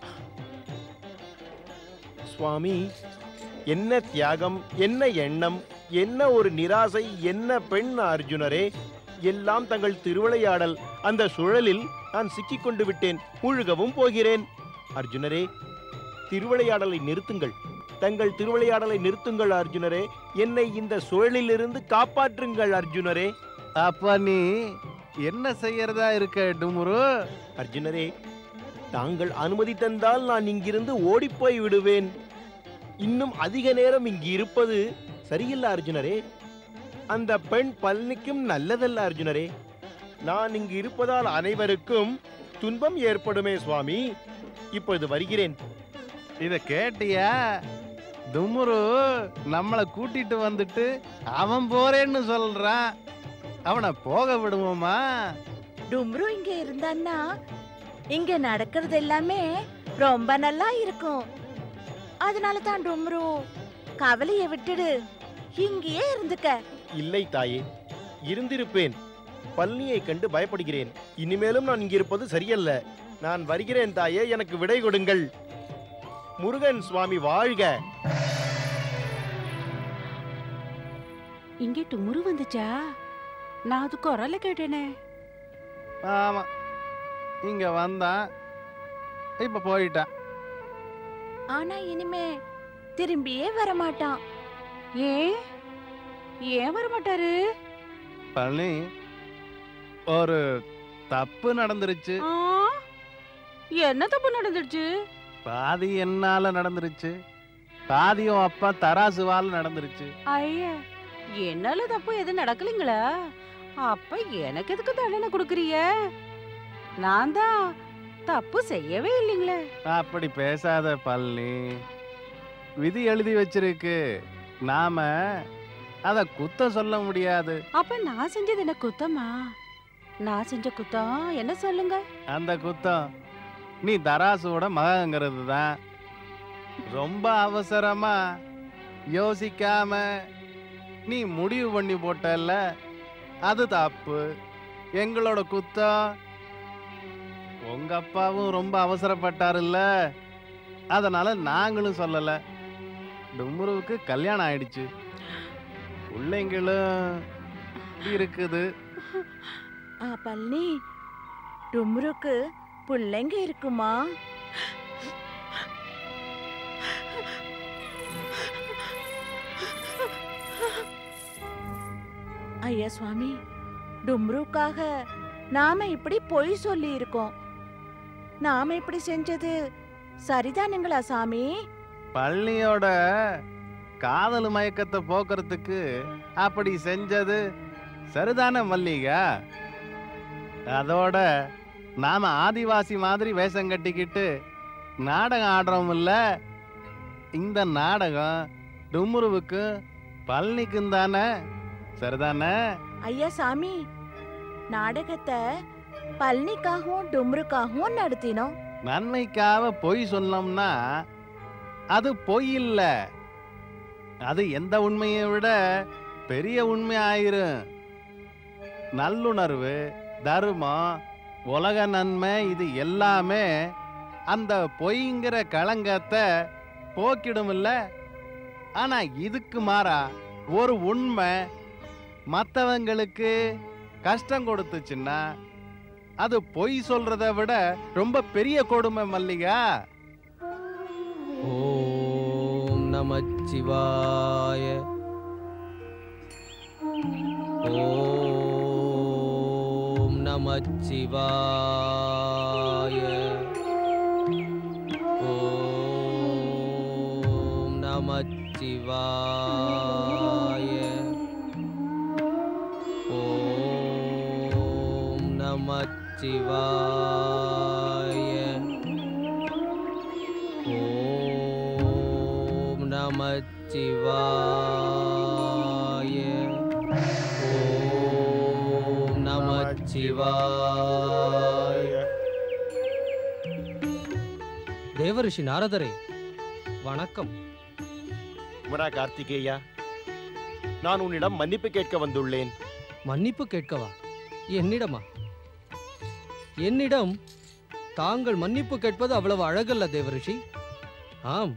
சுவாமி, என்ன தியாகம், என்ன எண்ணம், என்ன ஒரு நிராசை, என்ன பெண் அர்ஜுனரே! எல்லாம் தங்கள் திருவிளையாடல். அந்த சுழலில் நான் சிக்கிக் கொண்டு விட்டேன். மூழ்கவும் போகிறேன். அர்ஜுனரே, திருவிளையாடலை நிறுத்துங்கள். தங்கள் திருவிளையாடலை நிறுத்துங்கள் அர்ஜுனரே. என்னை இந்த சுழலிலிருந்து காப்பாற்றுங்கள் அர்ஜுனரே. அப்ப நீ என்ன செய்யறதா இருக்க டும்ரு? அர்ஜுனரே, தாங்கள் அனுமதி தந்தால் நான் இங்கிருந்து ஓடிப்போய் விடுவேன். இன்னும் அதிக நேரம் இங்கு இருப்பது சரியில்லை அர்ஜுனரே. அந்த பெண் பழனிக்கும் நல்லதல்ல அர்ஜுனரே. நான் இங்கு இருப்பதால் அனைவருக்கும் துன்பம் ஏற்படுமே சுவாமி. இப்பொழுது வருகிறேன். இத கேட்டியா? டும்ரு நம்மளை கூட்டிட்டு வந்துட்டு அவன் போறேன்னு சொல்றான். அவனை போக விடுவோமா? டும்ரு இங்க இருந்தான்னா இங்க நடக்கிறது எல்லாமே ரொம்ப நல்லா இருக்கும். அதனால தான் டும்ரு, கவலையை விட்டுடு, இங்கேயே இருந்துக்க. இல்லை தாயே, இருந்திருப்பேன். பழனியை கண்டு பயப்படுகிறேன். இனிமேலும் நான் இங்கிருப்பது சரியல்ல. நான் வருகிறேன் தாயே, எனக்கு விடை கொடுங்கள். முருகன் சுவாமி வாழ்க. இங்கே டும்ரு வந்துச்சா? நான் அது குரலை கேட்டேனே. ஆமா, இங்க வந்தான், இப்ப போயிட்டான். ஆனா இனிமே திரும்பியே வரமாட்டான். ஏன் வரமாட்டாரு? பழனி, ஒரு தப்பு நடந்துருச்சு. என்ன தப்பு நடந்துருச்சு? பாதி என்னால நடந்துருச்சு, பாதியும் அப்பா தராசுவால் நடந்துருச்சு. ஐயா, என்னால தப்பு எதுவும் நடக்கலைங்களா? அப்ப எனக்கு எதுக்கு தண்டனை கொடுக்குறீங்க? நான் தான் தப்பு செய்யவே இல்லைங்களே. அப்படி பேசாத பழனி. விதி எழுதி வச்சிருக்கு, நாம அத குத்தம் சொல்ல முடியாது. அப்ப நான் செஞ்சது என்ன குத்தமா? நான் செஞ்ச குத்தம் என்ன சொல்லுங்க? அந்த குத்தம் நீ தராசுவோட மகங்கிறது தான். ரொம்ப அவசரமா யோசிக்காம நீ முடிவு பண்ணி போட்டல்ல, அது தப்பு. எங்களோட குத்தம். உங்க அப்பாவும் ரொம்ப அவசரப்பட்டாருல்ல, அதனால நாங்களும் சொல்லல. டும்ருவுக்கு கல்யாணம் ஆயிடுச்சு, பிள்ளைங்களும் இருக்குது. பழனி, டும்ருக்கு பிள்ளைங்க இருக்குமா? ஐயா சுவாமி, டும்ருக்காக நாம இப்படி பொய் சொல்லி இருக்கோம். நாம இப்படி செஞ்சது சரிதானுங்களா சாமி? பழனியோட காதல் மயக்கத்தை போக்குறதுக்கு அப்படி செஞ்சது சரிதானே மல்லிகா? அதோட நாம ஆதிவாசி மாதிரி வேஷம் கட்டிக்கிட்டு நாடகம் ஆடுறோம் இல்ல, இந்த நாடகம் டும்ருவுக்கும் பழனிக்கும் தானே, சரிதானே? ஐயா சாமி, நாடகத்தை பழனிக்காகவும் டும்ருக்காகவும் நடத்தினோம். நன்மைக்காக பொய் சொன்னோம்னா அது பொய் இல்ல, அது எந்த உண்மையை விட பெரிய உண்மை ஆயிரும். நல்லுணர்வு, தர்மம், உலக நன்மை, இது எல்லாமே அந்த பொய்ங்கிற களங்கத்தை போக்கிடும் இல்ல. ஆனா இதுக்கு மாறா ஒரு உண்மை மற்றவங்களுக்கு கஷ்டம் கொடுத்துச்சுன்னா அது பொய் சொல்றதை விட ரொம்ப பெரிய கொடுமை மல்லிகா. ஓம் நமச்சிவாய. ஓம் நமச்சிவாய. ஓம் நமச்சிவாய. ஓம் நமச்சிவாய. ஓம் நமச்சிவாய. ஓம் நமச்சிவாய. தேவரிஷி நாரதரே, வணக்கம். குமரா கார்த்திகேயா, நான் உன்னிடம் மன்னிப்பு கேட்க வந்துள்ளேன். மன்னிப்பு கேட்கவா? என்னிடமா? என்னிடம் தாங்கள் மன்னிப்பு கேட்பது அவ்வளவு அழகல்ல தேவரிஷி. ஆம்,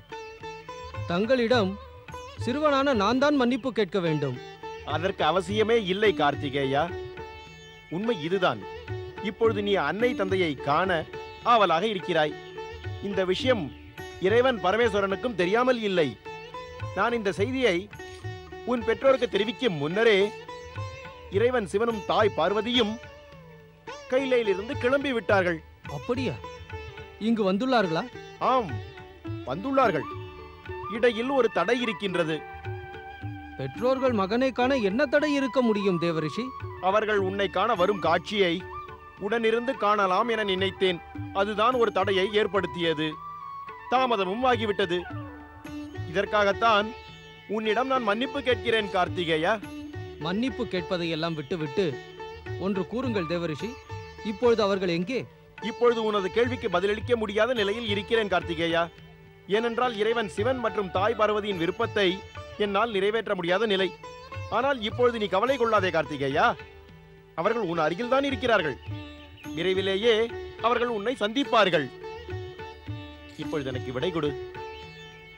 தங்களிடம் சிறுவனான நான் தான் மன்னிப்பு கேட்க வேண்டும். அதற்கு அவசியமே இல்லை கார்த்திகேயா. உண்மை இதுதான். இப்பொழுது நீ அன்னை தந்தையை காண ஆவலாக இருக்கிறாய். இந்த விஷயம் இறைவன் பரமேஸ்வரனுக்கும் தெரியாமல் இல்லை. நான் இந்த செய்தியை உன் பெற்றோருக்கு தெரிவிக்கும் முன்னரே இறைவன் சிவனும் தாய் பார்வதியும் கைலையிலிருந்து கிளம்பி விட்டார்கள். அப்படியா? இங்கு வந்துள்ளார்களா? ஆம், வந்துள்ளார்கள். இடையில் ஒரு தடை இருக்கின்றது. பெற்றோர்கள் மகனை காண என்ன தடை இருக்க முடியும் தேவரிஷி? அவர்கள் உன்னை காண வரும் காட்சியை உடனிருந்து காணலாம் என நினைத்தேன். அதுதான் ஒரு தடையை ஏற்படுத்தியது. தாமதமும் ஆகிவிட்டது. இதற்காகத்தான் உன்னிடம் நான் மன்னிப்பு கேட்கிறேன் கார்த்திகேயா. மன்னிப்பு கேட்பதை எல்லாம் விட்டுவிட்டு ஒன்று கூறுங்கள் தேவரிஷி, இப்பொழுது அவர்கள் எங்கே? இப்பொழுது உனது கேள்விக்கு பதிலளிக்க முடியாத நிலையில் இருக்கிறேன் கார்த்திகேயா. ஏனென்றால் இறைவன் சிவன் மற்றும் தாய் பார்வதியின் விருப்பத்தை என்னால் நிறைவேற்ற முடியாத நிலை. ஆனால் இப்பொழுது நீ கவலை கொள்ளாதே கார்த்திகேயா. அவர்கள் உன் அருகில் தான் இருக்கிறார்கள். விரைவிலேயே அவர்கள் உன்னை சந்திப்பார்கள். இப்பொழுது எனக்கு விடை கொடு.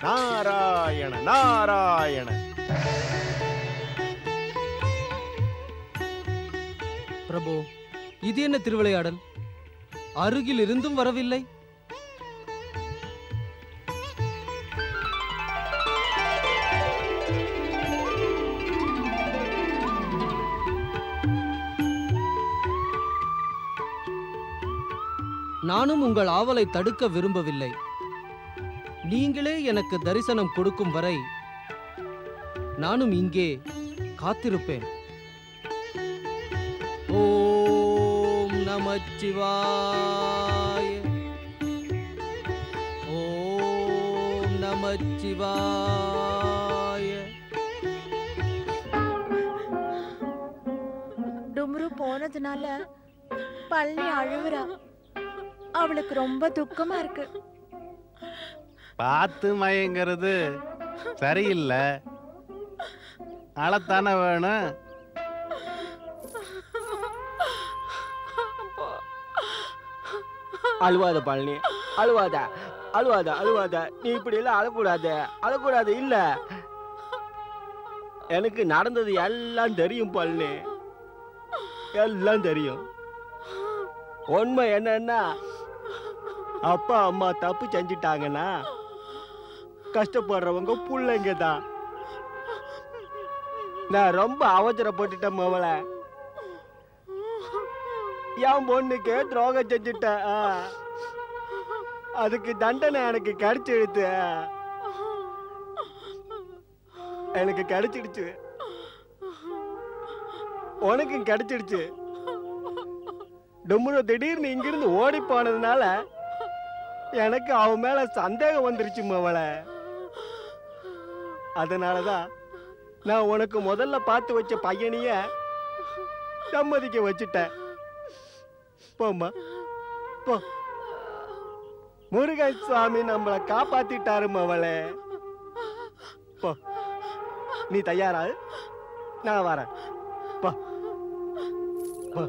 நாராயண நாராயண. பிரபு, இது என்ன திருவிளையாடல்? அருகில் இருந்தும் வரவில்லை. நானும் உங்கள் ஆவலை தடுக்க விரும்பவில்லை. நீங்களே எனக்கு தரிசனம் கொடுக்கும் வரை நானும் இங்கே காத்திருப்பேன். ஓம் நமச்சிவாய. ஓம் நமச்சிவாய. டும்ரு போனதுனால பழனி அழுவுறா. அவளுக்கு ரொம்ப துக்கமா இருக்கு. பார்த்து மயங்கிறது சரியில்லை. அழத்தானே வேணும். அழுவாத பழனி, அழுவாத அழுவாத அழுவாத. நீ இப்படி எல்லாம் அழக்கூடாது, அழக்கூடாது. இல்ல, எனக்கு நடந்தது எல்லாம் தெரியும் பழனி, எல்லாம் தெரியும். உண்மை என்னன்னா, அப்பா அம்மா தப்பு செஞ்சிட்டாங்கன்னா கஷ்டப்படுறவங்க பிள்ளைங்க தான். நான் ரொம்ப அவசரப்பட்டுட்டேன் மவள. என் பொண்ணுக்கு துரோகம் செஞ்சுட்டேன். அதுக்கு தண்டனை எனக்கு கிடைச்சிடுத்து. எனக்கு கிடைச்சிடுச்சு, உனக்கும் கிடைச்சிடுச்சு. டொம்முரோ திடீர்னு இங்கிருந்து ஓடி போனதுனால எனக்கு அவன் மேல சந்தேகம் வந்துருச்சு மவளை. அதனாலதான் நான் உனக்கு முதல்ல பார்த்து வச்ச பையனைய சம்மதிக்க வச்சுட்டேன். போம்மா போ. முருகன் சுவாமி நம்மளை காப்பாத்திட்டாரு மவளே. போ, நீ தயாரா? நான் வரேன். போ போ.